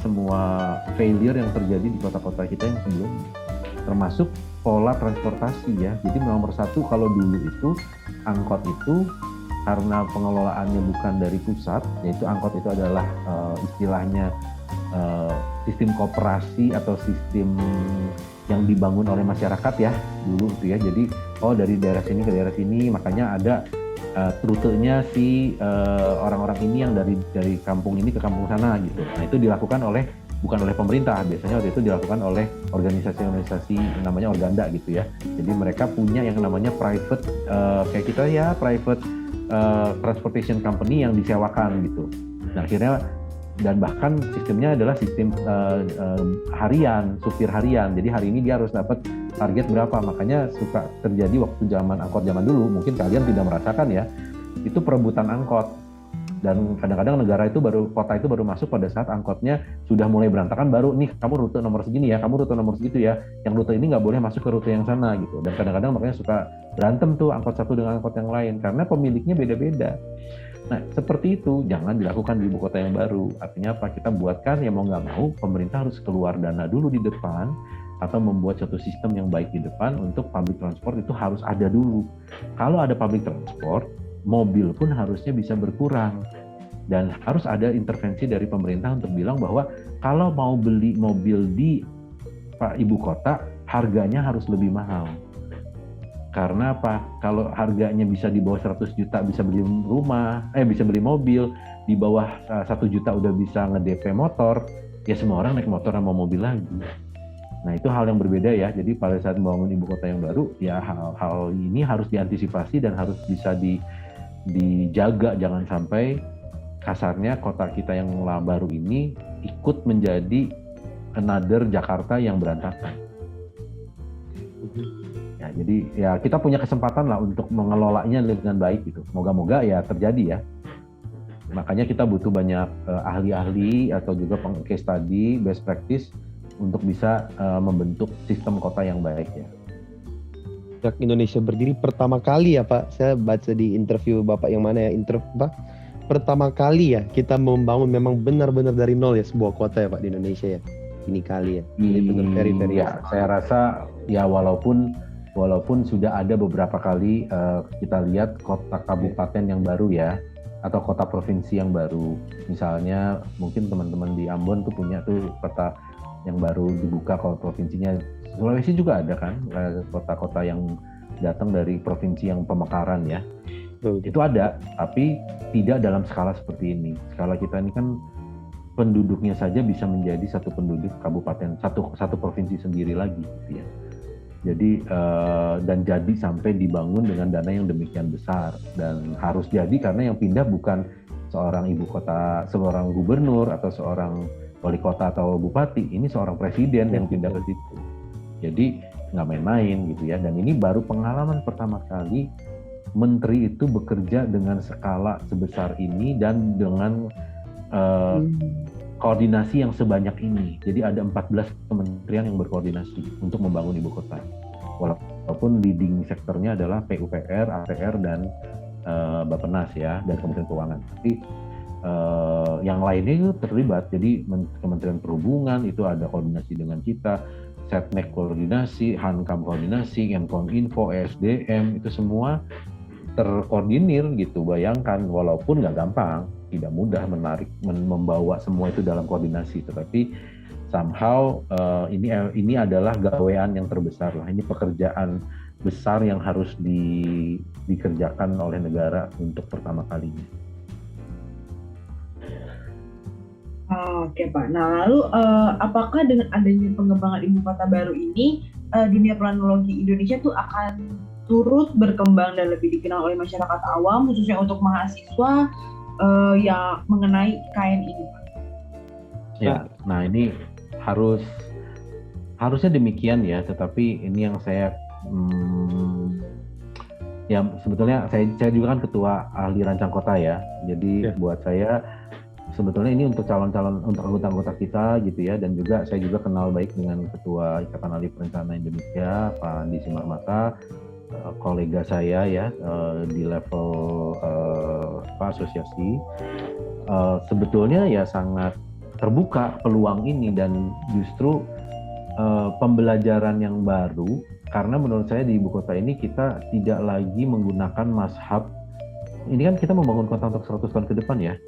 [SPEAKER 3] semua failure yang terjadi di kota-kota kita yang sebelumnya, termasuk pola transportasi ya. Jadi nomor 1 kalau dulu itu angkot itu karena pengelolaannya bukan dari pusat, yaitu angkot itu adalah istilahnya sistem koperasi atau sistem yang dibangun oleh masyarakat ya dulu itu ya. Jadi dari daerah sini ke daerah sini, makanya ada rutenya si orang-orang ini yang dari kampung ini ke kampung sana gitu. Nah, itu dilakukan bukan oleh pemerintah, biasanya waktu itu dilakukan oleh organisasi-organisasi namanya Organda gitu ya. Jadi mereka punya yang namanya private kayak kita ya, private transportation company yang disewakan gitu. Nah, akhirnya dan bahkan sistemnya adalah sistem harian, supir harian. Jadi hari ini dia harus dapat target berapa. Makanya suka terjadi waktu zaman angkot zaman dulu, mungkin kalian tidak merasakan ya, itu perebutan angkot. Dan kadang-kadang kota itu baru masuk pada saat angkotnya sudah mulai berantakan, baru nih kamu rute nomor segini ya, kamu rute nomor segitu ya, yang rute ini nggak boleh masuk ke rute yang sana gitu. Dan kadang-kadang makanya suka berantem tuh angkot satu dengan angkot yang lain karena pemiliknya beda-beda. Nah, seperti itu jangan dilakukan di ibu kota yang baru. Artinya apa? Kita buatkan, ya mau nggak mau pemerintah harus keluar dana dulu di depan atau membuat suatu sistem yang baik di depan untuk public transport itu harus ada dulu. Kalau ada public transport, mobil pun harusnya bisa berkurang. Dan harus ada intervensi dari pemerintah untuk bilang bahwa kalau mau beli mobil di ibu kota, harganya harus lebih mahal. Karena apa? Kalau harganya bisa di bawah 100 juta bisa beli bisa beli mobil, di bawah 1 juta udah bisa nge-DP motor, ya semua orang naik motor sama mobil lagi. Nah, itu hal yang berbeda ya. Jadi pada saat membangun ibu kota yang baru, ya hal ini harus diantisipasi dan harus bisa dijaga, jangan sampai kasarnya kota kita yang baru ini ikut menjadi another Jakarta yang berantakan. Ya, jadi ya kita punya kesempatan lah untuk mengelolanya dengan baik gitu. Moga-moga ya terjadi ya. Makanya kita butuh banyak ahli-ahli atau juga case study, best practice untuk bisa membentuk sistem kota yang baik ya.
[SPEAKER 1] sejak Indonesia berdiri pertama kali ya Pak, saya baca di interview Bapak yang mana ya, pertama kali ya kita membangun memang benar-benar dari nol ya sebuah kota ya Pak di Indonesia ya, ini kali ya, ini benar very
[SPEAKER 3] Ya, saya rasa ya walaupun sudah ada beberapa kali kita lihat kota kabupaten yang baru ya, atau kota provinsi yang baru. Misalnya mungkin teman-teman di Ambon tuh punya tuh kota yang baru dibuka kalau provinsinya. Sulawesi juga ada kan kota-kota yang datang dari provinsi yang pemekaran ya. Itu ada, tapi tidak dalam skala seperti ini. Skala kita ini kan penduduknya saja bisa menjadi satu penduduk kabupaten, satu provinsi sendiri lagi gitu ya. Jadi dan jadi sampai dibangun dengan dana yang demikian besar, dan harus jadi karena yang pindah bukan seorang ibu kota, seorang gubernur atau seorang wali kota atau bupati, ini seorang presiden yang pindah ke situ. Jadi nggak main-main gitu ya. Dan ini baru pengalaman pertama kali menteri itu bekerja dengan skala sebesar ini dan dengan koordinasi yang sebanyak ini. Jadi ada 14 kementerian yang berkoordinasi untuk membangun ibu kota. Walaupun leading sektornya adalah PUPR, APR, dan Bappenas ya, dan Kementerian Keuangan. Tapi yang lainnya itu terlibat. Jadi Kementerian Perhubungan itu ada koordinasi dengan kita, Setnek koordinasi, Hankam koordinasi, Info, SDM, itu semua terkoordinir gitu. Bayangkan, walaupun nggak gampang, tidak mudah membawa semua itu dalam koordinasi, tetapi somehow ini adalah gawean yang terbesar lah. Ini pekerjaan besar yang harus dikerjakan oleh negara untuk pertama kalinya.
[SPEAKER 4] Oke Pak. Nah lalu apakah dengan adanya pengembangan ibu kota baru ini dunia planologi Indonesia tuh akan turut berkembang dan lebih dikenal oleh masyarakat awam, khususnya untuk mahasiswa yang mengenai IKN ini Pak?
[SPEAKER 3] Ya, nah ini harusnya demikian ya, tetapi ini yang saya ya sebetulnya saya juga kan ketua ahli rancang kota ya, jadi buat saya sebetulnya ini untuk calon-calon, untuk anggota-anggota kita gitu ya, dan juga saya juga kenal baik dengan Ketua Ikatan Ahli Perencanaan Indonesia, Pak Andi Simarmata, kolega saya ya di level asosiasi. Sebetulnya ya sangat terbuka peluang ini, dan justru pembelajaran yang baru, karena menurut saya di ibu kota ini kita tidak lagi menggunakan mazhab. Ini kan kita membangun kota untuk 100 tahun ke depan ya.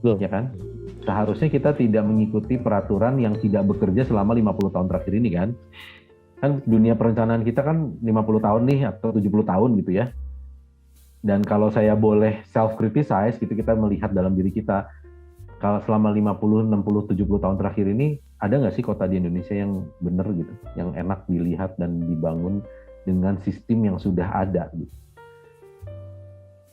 [SPEAKER 3] Ya kan? Seharusnya kita tidak mengikuti peraturan yang tidak bekerja selama 50 tahun terakhir ini kan. Kan dunia perencanaan kita kan 50 tahun nih atau 70 tahun gitu ya. Dan kalau saya boleh self-criticize gitu, kita melihat dalam diri kita, kalau selama 50, 60, 70 tahun terakhir ini, ada nggak sih kota di Indonesia yang benar gitu, yang enak dilihat dan dibangun dengan sistem yang sudah ada gitu?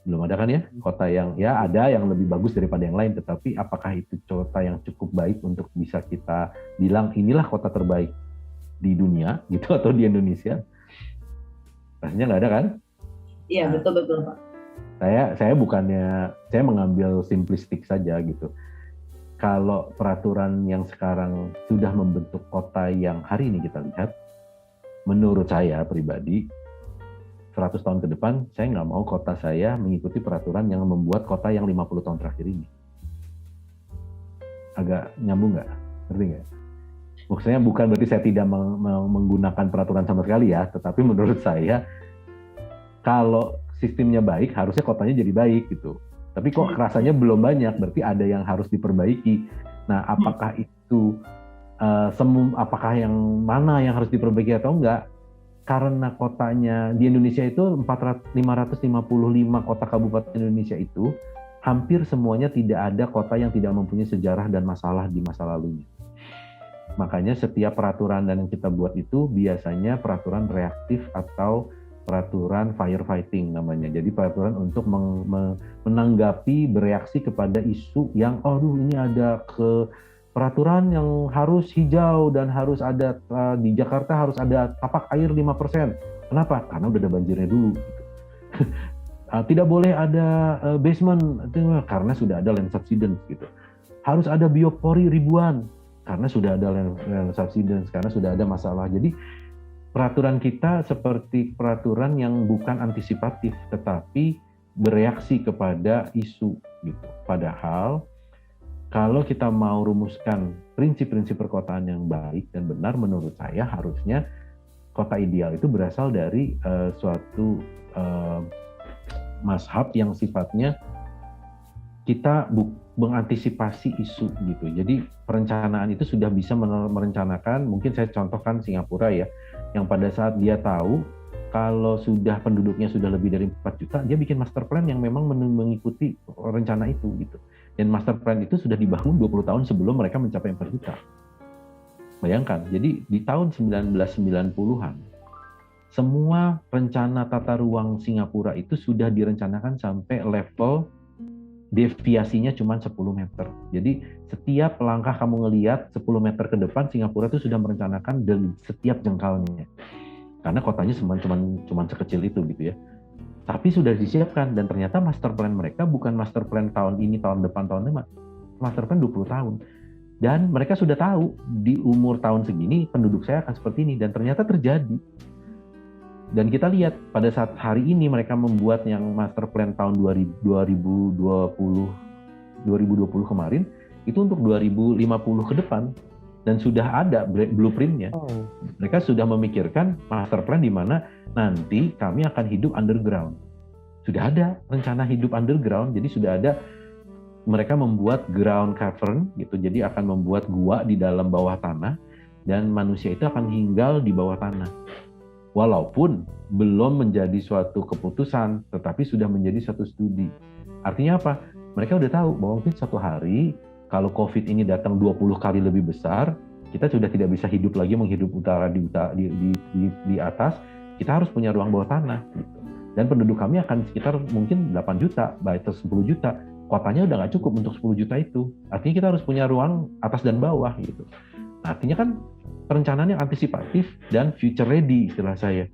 [SPEAKER 3] Belum ada kan ya, kota yang ya ada yang lebih bagus daripada yang lain, tetapi apakah itu kota yang cukup baik untuk bisa kita bilang inilah kota terbaik di dunia gitu atau di Indonesia? Rasanya nggak ada kan?
[SPEAKER 4] Iya betul Pak.
[SPEAKER 3] Saya bukannya saya mengambil simplistik saja gitu. Kalau peraturan yang sekarang sudah membentuk kota yang hari ini kita lihat, menurut saya pribadi 100 tahun ke depan, saya nggak mau kota saya mengikuti peraturan yang membuat kota yang 50 tahun terakhir ini. Agak nyambung nggak? Ngerti nggak? Maksudnya bukan berarti saya tidak menggunakan peraturan sama sekali ya, tetapi menurut saya, kalau sistemnya baik, harusnya kotanya jadi baik gitu. Tapi kok rasanya belum banyak, berarti ada yang harus diperbaiki. Nah, apakah itu, apakah yang mana yang harus diperbaiki atau enggak? Karena kotanya di Indonesia itu 555 kota kabupaten Indonesia itu hampir semuanya tidak ada kota yang tidak mempunyai sejarah dan masalah di masa lalunya. Makanya setiap peraturan yang kita buat itu biasanya peraturan reaktif atau peraturan firefighting namanya. Jadi peraturan untuk menanggapi, bereaksi kepada isu yang ini ada peraturan yang harus hijau dan harus ada di Jakarta harus ada tapak air 5%. Kenapa? Karena udah ada banjirnya dulu. Gitu. Tidak boleh ada basement karena sudah ada land subsidence gitu. Harus ada biopori ribuan karena sudah ada land subsidence, karena sudah ada masalah. Jadi peraturan kita seperti peraturan yang bukan antisipatif, tetapi bereaksi kepada isu gitu. Padahal kalau kita mau rumuskan prinsip-prinsip perkotaan yang baik dan benar, menurut saya harusnya kota ideal itu berasal dari suatu mazhab yang sifatnya kita mengantisipasi isu gitu. Jadi perencanaan itu sudah bisa merencanakan, mungkin saya contohkan Singapura ya, yang pada saat dia tahu kalau sudah penduduknya sudah lebih dari 4 juta, dia bikin master plan yang memang mengikuti rencana itu gitu. Dan master plan itu sudah dibangun 20 tahun sebelum mereka mencapai 4 juta. Bayangkan, jadi di tahun 1990-an, semua rencana tata ruang Singapura itu sudah direncanakan sampai level deviasinya cuma 10 meter. Jadi setiap langkah kamu ngelihat 10 meter ke depan, Singapura itu sudah merencanakan dan setiap jengkalnya. Karena kotanya cuma sekecil itu gitu ya. Tapi sudah disiapkan, dan ternyata master plan mereka bukan master plan tahun ini, tahun depan, tahun depan. Master plan 20 tahun. Dan mereka sudah tahu di umur tahun segini penduduk saya akan seperti ini, dan ternyata terjadi. Dan kita lihat pada saat hari ini mereka membuat yang master plan tahun 2020 kemarin itu untuk 2050 ke depan, dan sudah ada blueprintnya. Mereka sudah memikirkan master plan di mana nanti kami akan hidup underground. Sudah ada rencana hidup underground, jadi sudah ada, mereka membuat ground cavern gitu, jadi akan membuat gua di dalam bawah tanah dan manusia itu akan tinggal di bawah tanah. Walaupun belum menjadi suatu keputusan, tetapi sudah menjadi satu studi. Artinya apa? Mereka udah tahu bahwa mungkin suatu hari kalau COVID ini datang 20 kali lebih besar, kita sudah tidak bisa hidup lagi menghidup utara di atas, kita harus punya ruang bawah tanah. Gitu. Dan penduduk kami akan sekitar mungkin 8 juta, atau 10 juta. Kotanya udah nggak cukup untuk 10 juta itu. Artinya kita harus punya ruang atas dan bawah. Gitu. Nah, artinya kan perencanaan yang antisipatif dan future ready istilah saya.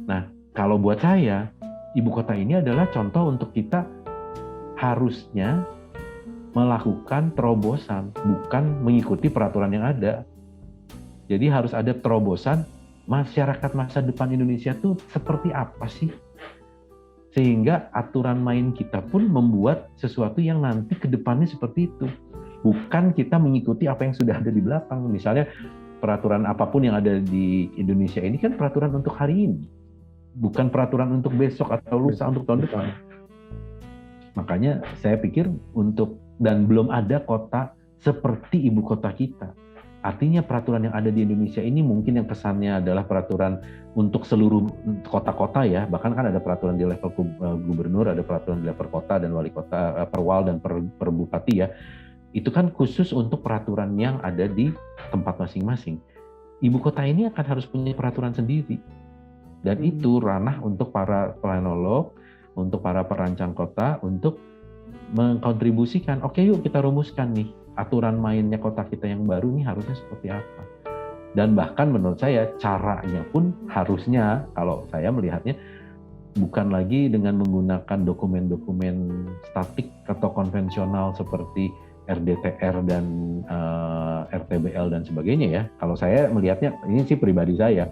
[SPEAKER 3] Nah, kalau buat saya, ibu kota ini adalah contoh untuk kita harusnya melakukan terobosan, bukan mengikuti peraturan yang ada. Jadi harus ada terobosan, masyarakat masa depan Indonesia tuh seperti apa sih? Sehingga aturan main kita pun membuat sesuatu yang nanti ke depannya seperti itu. Bukan kita mengikuti apa yang sudah ada di belakang. Misalnya peraturan apapun yang ada di Indonesia ini kan peraturan untuk hari ini. Bukan peraturan untuk besok atau lusa untuk tahun depan. Makanya saya pikir dan belum ada kota seperti ibu kota kita. Artinya peraturan yang ada di Indonesia ini mungkin yang kesannya adalah peraturan untuk seluruh kota-kota ya. Bahkan kan ada peraturan di level gubernur, ada peraturan di level kota dan wali kota, perwal dan per bupati ya. Itu kan khusus untuk peraturan yang ada di tempat masing-masing. Ibu kota ini akan harus punya peraturan sendiri. Dan itu ranah untuk para planolog, untuk para perancang kota, untuk mengkontribusikan, oke yuk kita rumuskan nih, aturan mainnya kota kita yang baru ini harusnya seperti apa. Dan bahkan menurut saya, caranya pun harusnya, kalau saya melihatnya, bukan lagi dengan menggunakan dokumen-dokumen statik atau konvensional seperti RDTR dan RTBL dan sebagainya ya. Kalau saya melihatnya, ini sih pribadi saya,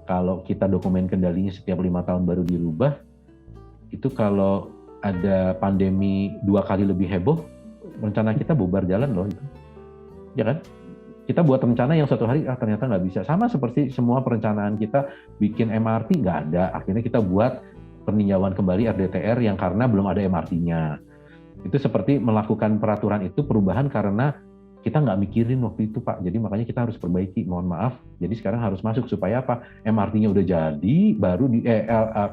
[SPEAKER 3] kalau kita dokumen kendalinya setiap 5 tahun baru dirubah, itu kalau ada pandemi 2 kali lebih heboh, rencana kita bubar jalan loh itu. Ya kan? Kita buat rencana yang suatu hari ternyata nggak bisa. Sama seperti semua perencanaan kita bikin MRT nggak ada. Akhirnya kita buat peninjauan kembali RDTR yang karena belum ada MRT-nya. Itu seperti melakukan peraturan itu perubahan karena kita nggak mikirin waktu itu Pak. Jadi makanya kita harus perbaiki. Mohon maaf. Jadi sekarang harus masuk supaya apa? MRT-nya udah jadi, baru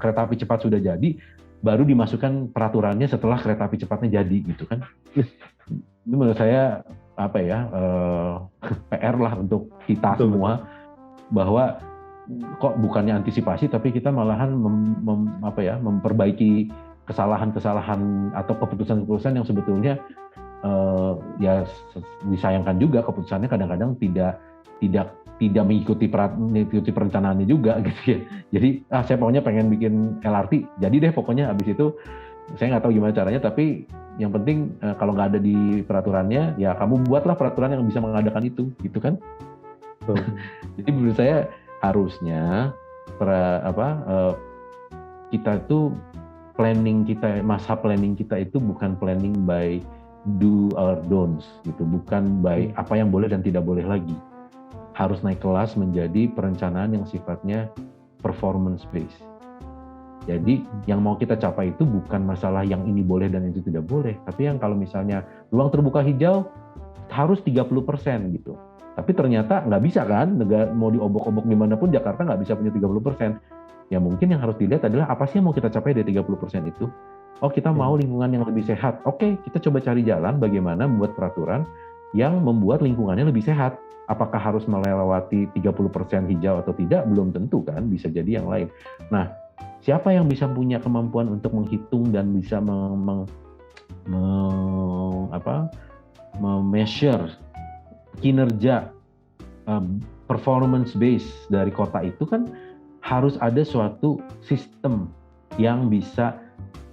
[SPEAKER 3] kereta api cepat sudah jadi, baru dimasukkan peraturannya setelah kereta api cepatnya jadi gitu kan. Itu menurut saya apa ya, PR lah untuk kita semua, bahwa kok bukannya antisipasi tapi kita malahan memperbaiki kesalahan-kesalahan atau keputusan-keputusan yang sebetulnya ya disayangkan juga keputusannya kadang-kadang tidak mengikuti perencanaannya juga gitu ya. Jadi saya pokoknya pengen bikin LRT, jadi deh pokoknya habis itu saya nggak tahu gimana caranya, tapi yang penting kalau nggak ada di peraturannya, ya kamu buatlah peraturan yang bisa mengadakan itu, gitu kan? Jadi menurut saya harusnya kita tuh masa planning kita itu bukan planning by do or don'ts gitu, bukan by apa yang boleh dan tidak boleh lagi. Harus naik kelas menjadi perencanaan yang sifatnya performance based. Jadi yang mau kita capai itu bukan masalah yang ini boleh dan itu tidak boleh, tapi yang kalau misalnya ruang terbuka hijau harus 30% gitu. Tapi ternyata nggak bisa kan, mau diobok-obok gimana pun Jakarta nggak bisa punya 30%. Ya mungkin yang harus dilihat adalah apa sih yang mau kita capai dari 30% itu. Oh kita mau lingkungan yang lebih sehat. Oke, kita coba cari jalan bagaimana membuat peraturan yang membuat lingkungannya lebih sehat. Apakah harus melewati 30% hijau atau tidak? Belum tentu kan, bisa jadi yang lain. Nah, siapa yang bisa punya kemampuan untuk menghitung dan bisa measure kinerja performance base dari kota itu kan harus ada suatu sistem yang bisa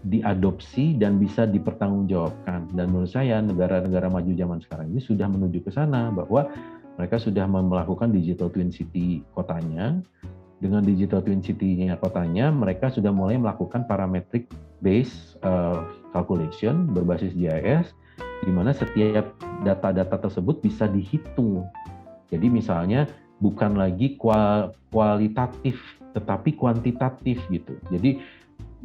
[SPEAKER 3] diadopsi dan bisa dipertanggungjawabkan. Dan menurut saya negara-negara maju zaman sekarang ini sudah menuju ke sana, bahwa mereka sudah melakukan digital twin city kotanya. Dengan digital twin city-nya kotanya, mereka sudah mulai melakukan parametric based calculation berbasis GIS, di mana setiap data-data tersebut bisa dihitung. Jadi misalnya bukan lagi kualitatif, tetapi kuantitatif gitu. Jadi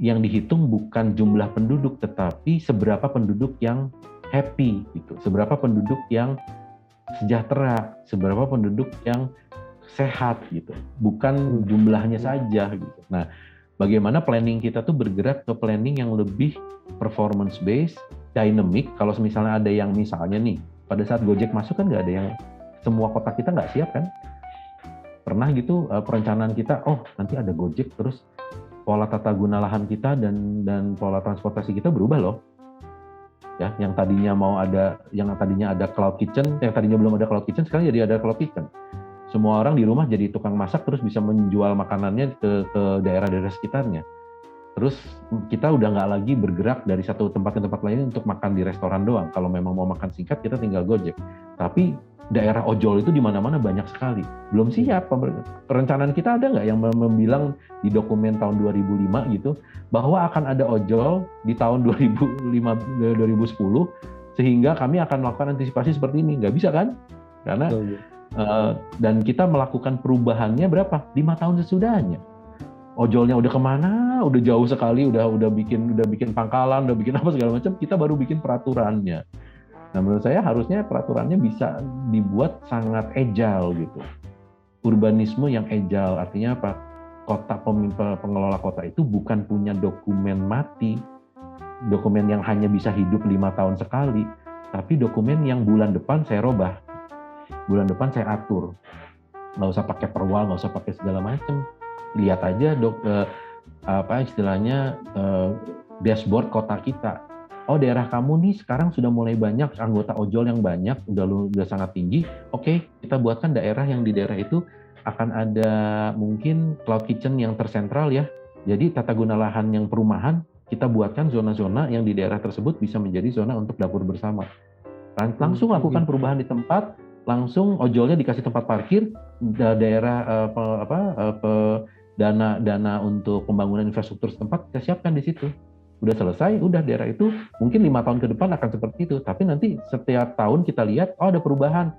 [SPEAKER 3] yang dihitung bukan jumlah penduduk, tetapi seberapa penduduk yang happy gitu, seberapa penduduk yang sejahtera, seberapa penduduk yang sehat gitu, bukan jumlahnya saja gitu. Nah, bagaimana planning kita tuh bergerak ke planning yang lebih performance based, dynamic. Kalau misalnya ada yang misalnya nih, pada saat Gojek masuk kan nggak ada yang, semua kota kita nggak siap kan? Pernah gitu perencanaan kita, oh nanti ada Gojek, terus pola tata guna lahan kita dan pola transportasi kita berubah loh. Ya, yang tadinya ada cloud kitchen, yang tadinya belum ada cloud kitchen, sekarang jadi ada cloud kitchen. Semua orang di rumah jadi tukang masak, terus bisa menjual makanannya ke daerah-daerah sekitarnya. Terus kita udah nggak lagi bergerak dari satu tempat ke tempat lain untuk makan di restoran doang. Kalau memang mau makan singkat, kita tinggal Gojek. Tapi daerah ojol itu di mana-mana banyak sekali. Belum siap. Perencanaan kita ada nggak yang membilang di dokumen tahun 2005 gitu, bahwa akan ada ojol di tahun 2010, sehingga kami akan melakukan antisipasi seperti ini. Nggak bisa kan? Karena dan kita melakukan perubahannya berapa? 5 tahun sesudahnya. Ojolnya udah kemana? Udah jauh sekali, udah bikin pangkalan, udah bikin apa segala macam. Kita baru bikin peraturannya. Nah, menurut saya harusnya peraturannya bisa dibuat sangat agile gitu. Urbanisme yang agile, artinya apa? Pengelola kota itu bukan punya dokumen mati, dokumen yang hanya bisa hidup 5 tahun sekali, tapi dokumen yang bulan depan saya robah, bulan depan saya atur. Nggak usah pakai perwal, nggak usah pakai segala macam. Lihat aja dashboard kota kita. Oh, daerah kamu nih sekarang sudah mulai banyak anggota ojol yang banyak, udah sangat tinggi. Oke, kita buatkan daerah yang di daerah itu akan ada mungkin cloud kitchen yang tersentral ya. Jadi tata guna lahan yang perumahan, kita buatkan zona-zona yang di daerah tersebut bisa menjadi zona untuk dapur bersama. Langsung lakukan perubahan di tempat, langsung ojolnya dikasih tempat parkir, daerah dana untuk pembangunan infrastruktur setempat kita siapkan di situ. Udah selesai, udah daerah itu mungkin 5 tahun ke depan akan seperti itu. Tapi nanti setiap tahun kita lihat, oh ada perubahan.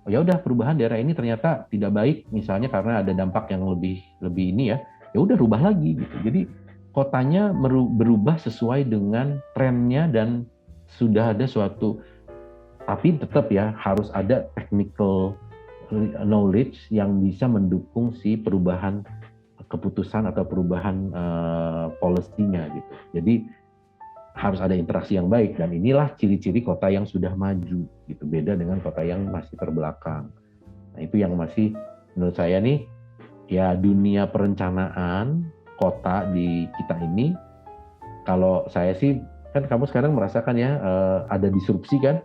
[SPEAKER 3] Oh ya udah, perubahan daerah ini ternyata tidak baik, misalnya karena ada dampak yang lebih ini ya. Ya udah rubah lagi gitu. Jadi kotanya berubah sesuai dengan trennya dan sudah ada suatu, tapi tetap ya harus ada technical knowledge yang bisa mendukung si perubahan keputusan atau perubahan policy-nya gitu. Jadi harus ada interaksi yang baik, dan inilah ciri-ciri kota yang sudah maju gitu. Beda dengan kota yang masih terbelakang. Nah, itu yang masih menurut saya nih ya, dunia perencanaan kota di kita ini, kalau saya sih kan, kamu sekarang merasakan ya ada disrupsi kan?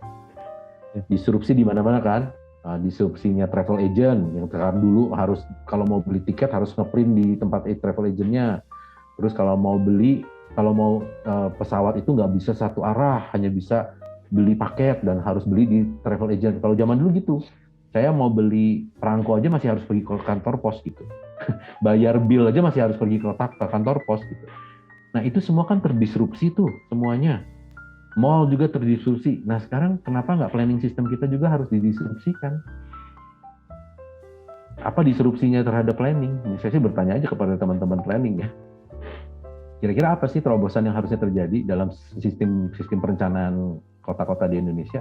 [SPEAKER 3] Disrupsi di mana-mana kan? Disrupsinya travel agent yang sekarang dulu harus kalau mau beli tiket harus ngeprint di tempat travel agentnya. Terus kalau mau pesawat itu nggak bisa satu arah, hanya bisa beli paket dan harus beli di travel agent. Kalau zaman dulu gitu, Saya mau beli perangko aja masih harus pergi ke kantor pos gitu. Bayar bill aja masih harus pergi ke kantor pos gitu. Nah itu semua kan terdisrupsi tuh semuanya. Mall juga terdisrupsi. Nah sekarang kenapa nggak planning system kita juga harus didisrupsikan? Apa disrupsinya terhadap planning? Saya sih bertanya aja kepada teman-teman planning ya. Kira-kira apa sih terobosan yang harusnya terjadi dalam sistem perencanaan kota-kota di Indonesia?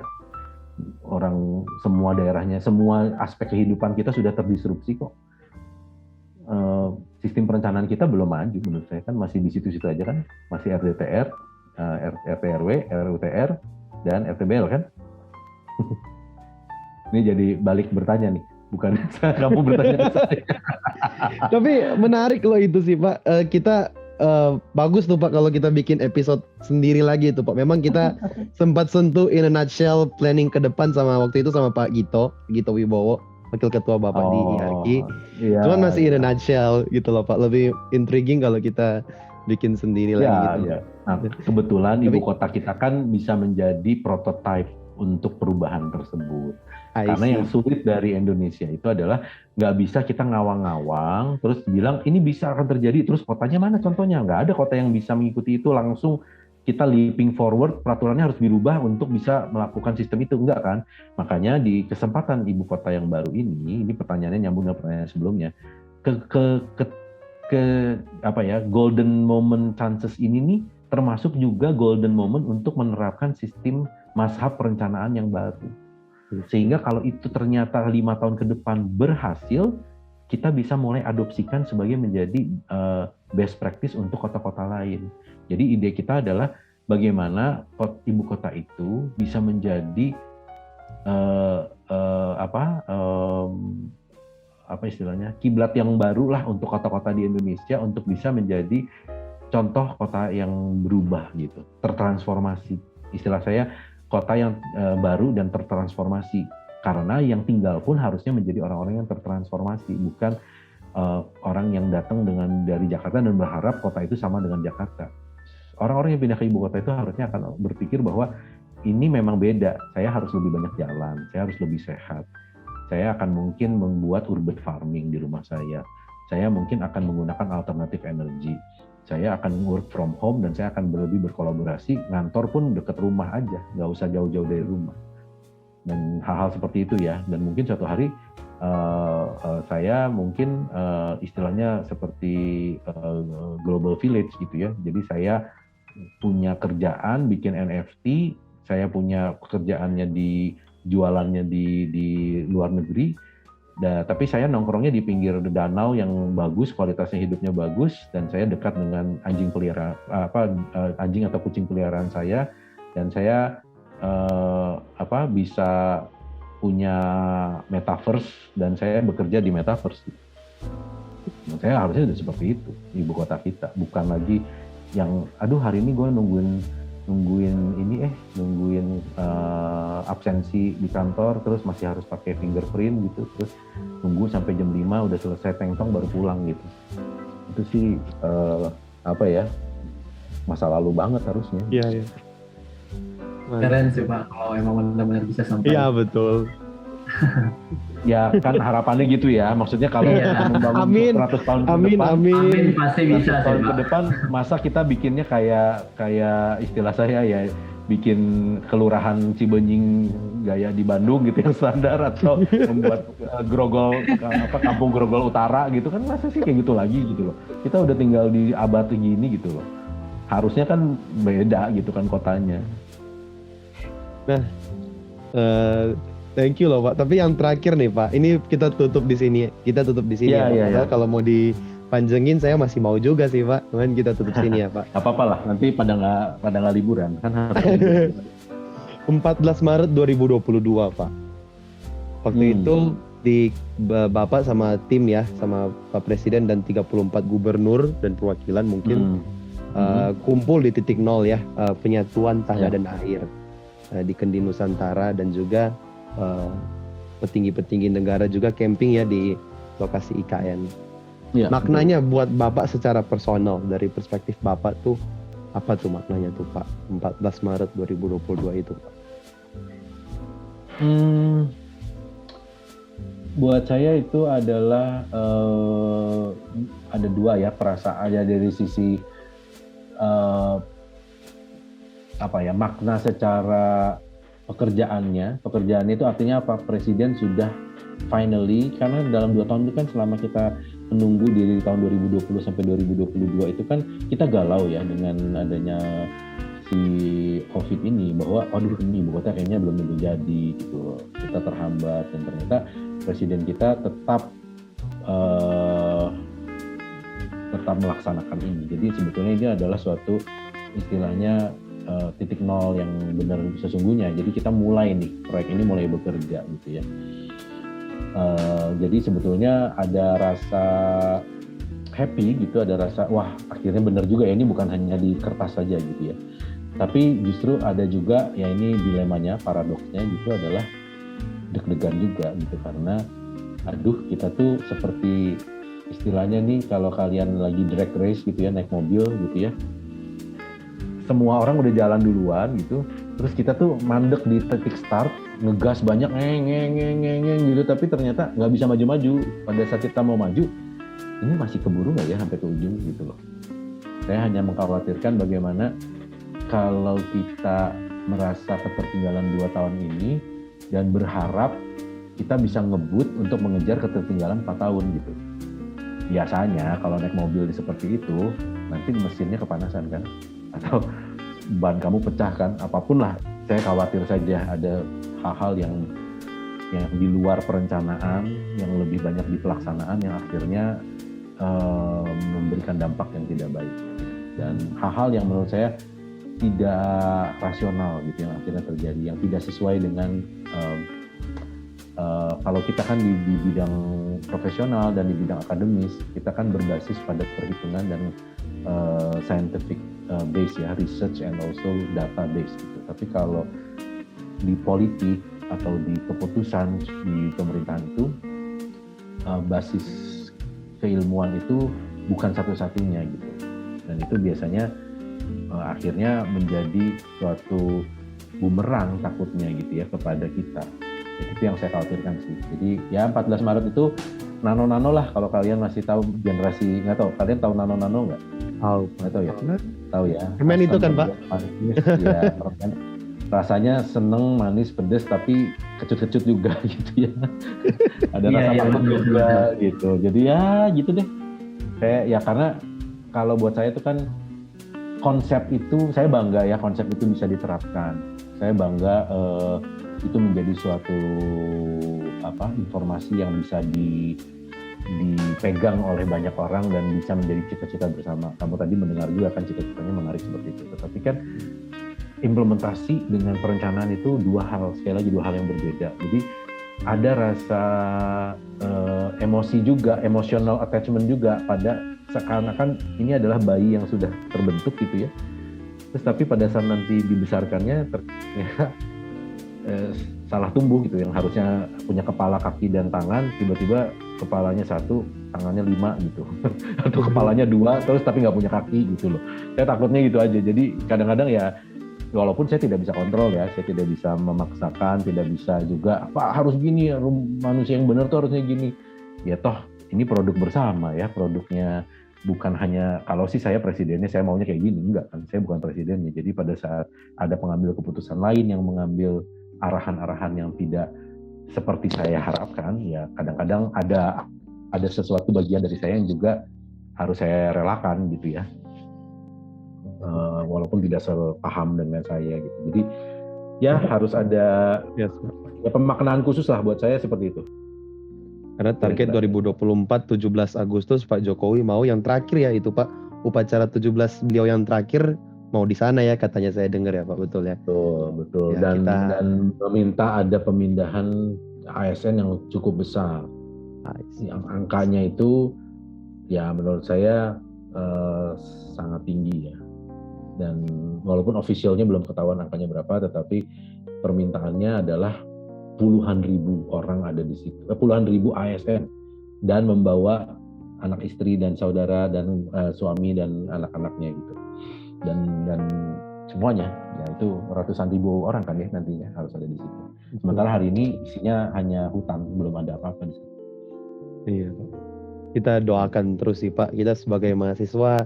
[SPEAKER 3] Orang semua daerahnya, semua aspek kehidupan kita sudah terdisrupsi kok. Sistem perencanaan kita belum maju menurut saya, kan masih di situ-situ aja kan, masih RDTR, RT/RW, RUTR, dan RTBL kan. Ini jadi balik bertanya nih, bukan kamu bertanya ke saya.
[SPEAKER 1] Tapi menarik loh itu sih Pak. Kita bagus tuh Pak kalau kita bikin episode sendiri lagi itu Pak. Memang kita sempat sentuh in a nutshell planning ke depan sama waktu itu sama Pak Gito Wibowo, wakil ketua Bapak di IARC.
[SPEAKER 3] Iya,
[SPEAKER 1] Cuman masih in a nutshell gitu loh Pak. Lebih intriguing kalau kita bikin sendiri lagi gitu.
[SPEAKER 3] Iya. Nah, kebetulan ibu kota kita kan bisa menjadi prototipe untuk perubahan tersebut. Karena yang sulit dari Indonesia itu adalah nggak bisa kita ngawang-ngawang terus bilang ini bisa akan terjadi, terus kotanya mana contohnya? Nggak ada kota yang bisa mengikuti itu langsung kita leaping forward, peraturannya harus dirubah untuk bisa melakukan sistem itu, enggak kan? Makanya di kesempatan ibu kota yang baru ini pertanyaannya nyambung dengan pertanyaan sebelumnya, golden moment chances ini nih termasuk juga golden moment untuk menerapkan sistem mazhab perencanaan yang baru. Sehingga kalau itu ternyata 5 tahun ke depan berhasil, kita bisa mulai adopsikan sebagai menjadi best practice untuk kota-kota lain. Jadi ide kita adalah bagaimana ibu kota itu bisa menjadi istilahnya kiblat yang baru lah untuk kota-kota di Indonesia untuk bisa menjadi contoh kota yang berubah gitu, tertransformasi. Istilah saya kota yang baru dan tertransformasi, karena yang tinggal pun harusnya menjadi orang-orang yang tertransformasi, bukan orang yang datang dari Jakarta dan berharap kota itu sama dengan Jakarta. Orang-orang yang pindah ke ibu kota itu harusnya akan berpikir bahwa ini memang beda, saya harus lebih banyak jalan, saya harus lebih sehat, saya akan mungkin membuat urban farming di rumah saya mungkin akan menggunakan alternatif energi, saya akan work from home dan saya akan lebih berkolaborasi, ngantor pun dekat rumah aja, nggak usah jauh-jauh dari rumah. Dan hal-hal seperti itu ya, dan mungkin suatu hari saya mungkin istilahnya seperti global village gitu ya, jadi saya punya kerjaan bikin NFT, saya punya pekerjaannya di jualannya di luar negeri, tapi saya nongkrongnya di pinggir danau yang bagus, kualitasnya hidupnya bagus, dan saya dekat dengan anjing atau kucing peliharaan saya, dan saya bisa punya metaverse dan saya bekerja di metaverse. Saya harusnya sudah seperti itu ibu kota kita, bukan lagi yang hari ini gue nungguin absensi di kantor terus masih harus pakai fingerprint gitu, terus tunggu sampai jam 5 udah selesai tengtong baru pulang gitu. Itu sih masa lalu banget harusnya.
[SPEAKER 1] Iya.
[SPEAKER 2] Keren sih Pak kalau emang benar-benar bisa sampai.
[SPEAKER 1] Iya betul.
[SPEAKER 3] Ya kan harapannya gitu ya, maksudnya kalau membangun 100 tahun ke depan,
[SPEAKER 2] amin pasti bisa
[SPEAKER 3] 100 tahun ke depan, masa kita bikinnya kayak istilah saya ya, bikin kelurahan Cibenying gaya di Bandung gitu yang standar, atau membuat kampung Grogol Utara gitu kan, masa sih kayak gitu lagi gitu loh. Kita udah tinggal di abad gini gitu loh, harusnya kan beda gitu kan kotanya.
[SPEAKER 1] Nah, thank you loh Pak. Tapi yang terakhir nih Pak, ini kita tutup di sini.
[SPEAKER 3] Iya.
[SPEAKER 1] Kalau mau dipanjengin saya masih mau juga sih Pak. Cuman kita tutup sini ya Pak.
[SPEAKER 3] Apa-apa lah, nanti pada nggak liburan kan.
[SPEAKER 1] 14 Maret 2022 Pak. Waktu itu di Bapak sama tim ya, sama Pak Presiden dan 34 gubernur dan perwakilan mungkin kumpul di titik nol ya, penyatuan tanah dan air di Kendi Nusantara, dan juga petinggi-petinggi negara juga camping ya di lokasi IKN. Ya, maknanya buat Bapak secara personal, dari perspektif Bapak tuh apa tuh maknanya tuh Pak 14 Maret 2022 itu Pak?
[SPEAKER 3] buat saya itu adalah ada dua ya perasaan ya dari sisi makna secara pekerjaan itu artinya apa, presiden sudah finally, karena dalam 2 tahun itu kan selama kita menunggu dari tahun 2020 sampai 2022 itu kan kita galau ya dengan adanya si COVID ini, bahwa aduh ini ibu kota kayaknya belum tentu jadi gitu, kita terhambat, dan ternyata presiden kita tetap melaksanakan ini. Jadi sebetulnya ini adalah suatu istilahnya titik nol yang benar sesungguhnya. Jadi kita mulai nih, proyek ini mulai bekerja gitu ya. Jadi sebetulnya ada rasa happy gitu, ada rasa wah akhirnya benar juga ya, ini bukan hanya di kertas saja gitu ya. Tapi justru ada juga ya, ini dilemanya, paradoksnya gitu adalah deg-degan juga gitu, karena aduh kita tuh seperti istilahnya nih kalau kalian lagi drag race gitu ya, naik mobil gitu ya, semua orang udah jalan duluan gitu, terus kita tuh mandek di titik start, ngegas banyak gitu, tapi ternyata nggak bisa maju-maju. Pada saat kita mau maju, ini masih keburu nggak ya sampai ke ujung gitu loh. Saya hanya mengkhawatirkan bagaimana kalau kita merasa ketertinggalan 2 tahun ini dan berharap kita bisa ngebut untuk mengejar ketertinggalan 4 tahun gitu. Biasanya kalau naik mobil seperti itu, nanti mesinnya kepanasan kan, atau ban kamu pecah kan, apapun lah. Saya khawatir saja ada hal-hal yang di luar perencanaan, yang lebih banyak di pelaksanaan, yang akhirnya memberikan dampak yang tidak baik, dan hal-hal yang menurut saya tidak rasional gitu yang akhirnya terjadi, yang tidak sesuai dengan kalau kita kan di bidang profesional dan di bidang akademis, kita kan berbasis pada perhitungan dan scientific base ya, research and also data base gitu. Tapi kalau di politik atau di keputusan di pemerintahan itu, basis keilmuan itu bukan satu-satunya gitu, dan itu biasanya akhirnya menjadi suatu bumerang takutnya gitu ya kepada kita. Jadi itu yang saya khawatirkan sih. Jadi ya 14 Maret itu nano-nano lah, kalau kalian masih tahu generasi, nggak tahu kalian tahu nano-nano nggak? Nggak tahu ya? Tahu ya.
[SPEAKER 1] Permen itu kan Pak?
[SPEAKER 3] Ya, permen. Rasanya seneng, manis, pedes, tapi kecut-kecut juga gitu ya. Ada rasa pahit juga gitu. Jadi ya gitu deh. Ya karena kalau buat saya itu kan konsep itu, saya bangga ya konsep itu bisa diterapkan. Saya bangga itu menjadi suatu informasi yang bisa dipegang oleh banyak orang dan bisa menjadi cita-cita bersama. Kamu tadi mendengar juga kan cita-citanya menarik seperti itu. Tetapi kan implementasi dengan perencanaan itu dua hal yang berbeda. Jadi ada rasa emosi juga, emotional attachment juga pada seakan-akan ini adalah bayi yang sudah terbentuk gitu ya. Terus tapi pada saat nanti dibesarkannya ternyata salah tumbuh gitu, yang harusnya punya kepala, kaki, dan tangan, tiba-tiba kepalanya 1, tangannya 5 gitu. Atau kepalanya 2, terus tapi nggak punya kaki gitu loh. Saya takutnya gitu aja. Jadi kadang-kadang ya, walaupun saya tidak bisa kontrol ya, saya tidak bisa memaksakan, tidak bisa juga, Pak harus gini, manusia yang benar tuh harusnya gini. Ya toh, ini produk bersama ya, produknya bukan hanya, kalau sih saya presidennya, saya maunya kayak gini, enggak kan, saya bukan presidennya. Jadi pada saat ada pengambil keputusan lain yang mengambil arahan-arahan yang tidak seperti saya harapkan, ya kadang-kadang ada sesuatu bagian dari saya yang juga harus saya relakan gitu ya, walaupun tidak sepaham dengan saya gitu. Jadi ya harus ada ya, pemaknaan khusus lah buat saya seperti itu.
[SPEAKER 1] Karena target 2024 17 Agustus Pak Jokowi mau yang terakhir ya itu Pak, upacara 17 beliau yang terakhir mau di sana ya katanya, saya dengar ya Pak, betul ya?
[SPEAKER 3] Betul.
[SPEAKER 1] Ya,
[SPEAKER 3] dan meminta ada pemindahan ASN yang cukup besar. Yang angkanya itu ya menurut saya sangat tinggi ya. Dan walaupun officialnya belum ketahuan angkanya berapa, tetapi permintaannya adalah puluhan ribu orang ada di situ, puluhan ribu ASN, dan membawa anak istri dan saudara dan suami dan anak-anaknya gitu. Dan semuanya. Ya itu ratusan ribu orang kan ya nantinya harus ada di situ. Sementara hari ini isinya hanya hutan, belum ada apa-apa di situ.
[SPEAKER 1] Iya, Pak. Kita doakan terus sih Pak. Kita sebagai mahasiswa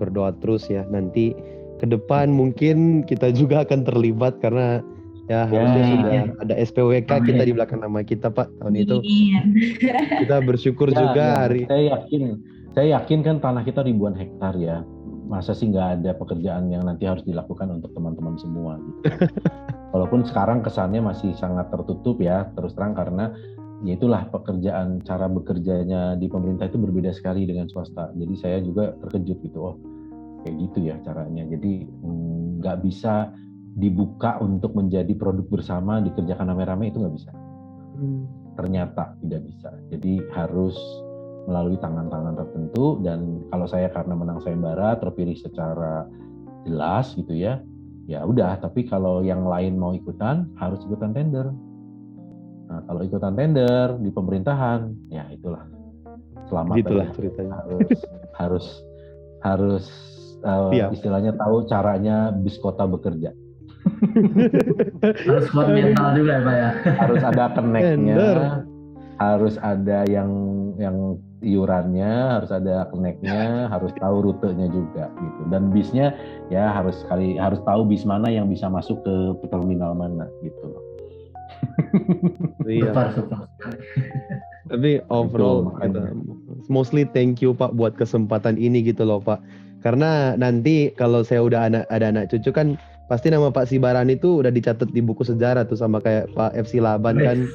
[SPEAKER 1] berdoa terus ya. Nanti ke depan mungkin kita juga akan terlibat karena ya harusnya sudah ada SPWK kita di belakang nama kita Pak tahun itu. Kita bersyukur juga hari.
[SPEAKER 3] Saya yakin kan tanah kita ribuan hektar ya. Masa sih nggak ada pekerjaan yang nanti harus dilakukan untuk teman-teman semua gitu. Walaupun sekarang kesannya masih sangat tertutup ya, terus terang karena ya itulah pekerjaan, cara bekerjanya di pemerintah itu berbeda sekali dengan swasta. Jadi saya juga terkejut gitu, oh kayak gitu ya caranya. Jadi nggak bisa dibuka untuk menjadi produk bersama, dikerjakan rame-rame, itu nggak bisa. Ternyata tidak bisa. Jadi harus melalui tangan-tangan tertentu, dan kalau saya karena menang sayembara terpilih secara jelas gitu ya, ya udah. Tapi kalau yang lain mau ikutan harus ikutan tender. Nah, kalau ikutan tender di pemerintahan, ya itulah selamat.
[SPEAKER 1] Gitulah ceritanya.
[SPEAKER 3] Harus istilahnya tahu caranya bis kota bekerja.
[SPEAKER 2] Harus kuat mental juga ya Pak ya.
[SPEAKER 3] Harus ada connect-nya, harus ada yang iurannya, harus ada connect-nya, harus tahu rutenya juga gitu. Dan bisnya ya harus tahu bis mana yang bisa masuk ke terminal mana gitu.
[SPEAKER 1] Iya.
[SPEAKER 2] Super.
[SPEAKER 1] Tapi overall mostly thank you Pak buat kesempatan ini gitu loh Pak. Karena nanti kalau saya udah ada anak cucu kan pasti nama Pak Sibaran itu udah dicatat di buku sejarah tuh, sama kayak Pak FC Laban kan.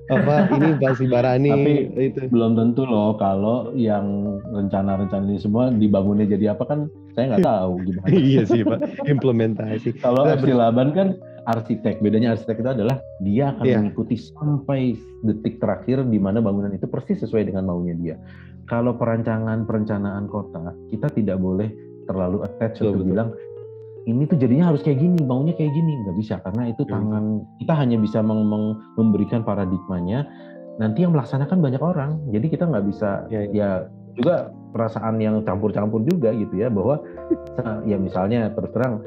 [SPEAKER 1] Apa ini Pak Sibarani.
[SPEAKER 3] Tapi
[SPEAKER 1] itu
[SPEAKER 3] belum tentu loh kalau yang rencana-rencana ini semua dibangunnya jadi apa kan saya nggak tahu gimana.
[SPEAKER 1] Iya sih Pak, implementasi.
[SPEAKER 3] Kalau FC Laban kan arsitek, bedanya arsitek itu adalah dia akan mengikuti sampai detik terakhir di mana bangunan itu persis sesuai dengan maunya dia. Kalau perencanaan kota, kita tidak boleh terlalu attach untuk bilang ini tuh jadinya harus kayak gini, maunya kayak gini, nggak bisa, karena itu tangan kita hanya bisa memberikan paradigmanya. Nanti yang melaksanakan banyak orang, jadi kita nggak bisa ya juga perasaan yang campur-campur juga gitu ya, bahwa ya misalnya terus terang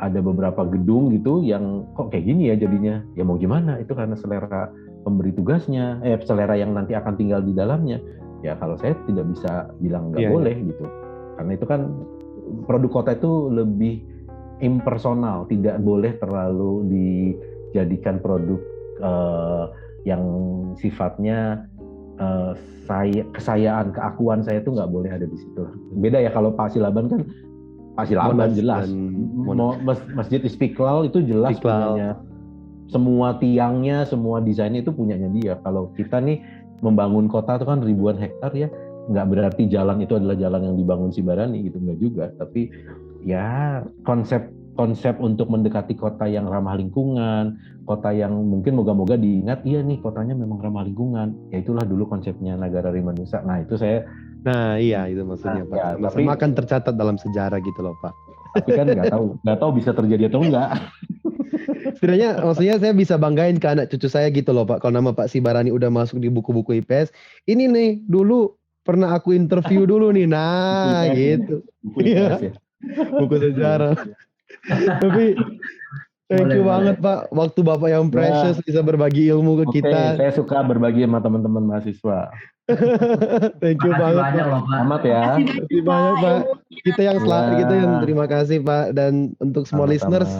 [SPEAKER 3] ada beberapa gedung gitu yang kok kayak gini ya jadinya, ya mau gimana, itu karena selera pemberi tugasnya, selera yang nanti akan tinggal di dalamnya. Ya kalau saya tidak bisa bilang nggak boleh gitu, karena itu kan produk kota itu lebih impersonal, tidak boleh terlalu dijadikan produk yang sifatnya kesayaan, keakuan saya itu nggak boleh ada di situ. Beda ya kalau Pak Silaban kan, Pak Silaban jelas, Masjid Istiqlal itu jelas punyanya, semua tiangnya, semua desainnya itu punyanya dia. Kalau kita nih membangun kota itu kan ribuan hektar ya, nggak berarti jalan itu adalah jalan yang dibangun Sibarani gitu, nggak juga. Tapi ya konsep untuk mendekati kota yang ramah lingkungan, kota yang mungkin moga-moga diingat, iya nih kotanya memang ramah lingkungan. Ya itulah dulu konsepnya Nagara Rimanusa. Nah itu saya.
[SPEAKER 1] Nah iya itu maksudnya Pak.
[SPEAKER 3] Ya,
[SPEAKER 1] tapi akan tercatat dalam sejarah gitu loh Pak.
[SPEAKER 3] Tapi kan nggak tahu bisa terjadi atau enggak.
[SPEAKER 1] Setidaknya maksudnya saya bisa banggain ke anak cucu saya gitu loh Pak. Kalau nama Pak Sibarani udah masuk di buku-buku IPS, ini nih dulu pernah aku interview dulu nih, nah gitu. Buku sejarah. Tapi thank you banget Pak, waktu Bapak yang precious bisa berbagi ilmu ke kita.
[SPEAKER 3] Saya suka berbagi sama teman-teman mahasiswa.
[SPEAKER 1] Thank you banget Pak.
[SPEAKER 3] Selamat ya.
[SPEAKER 1] Terima kasih banyak Pak. Kita yang terima kasih Pak, dan untuk semua listeners.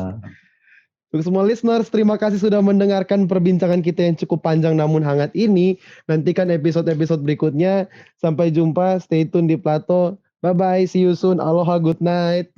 [SPEAKER 1] Untuk semua listeners, terima kasih sudah mendengarkan perbincangan kita yang cukup panjang namun hangat ini. Nantikan episode-episode berikutnya. Sampai jumpa, stay tune di Plato. Bye-bye, see you soon. Aloha, good night.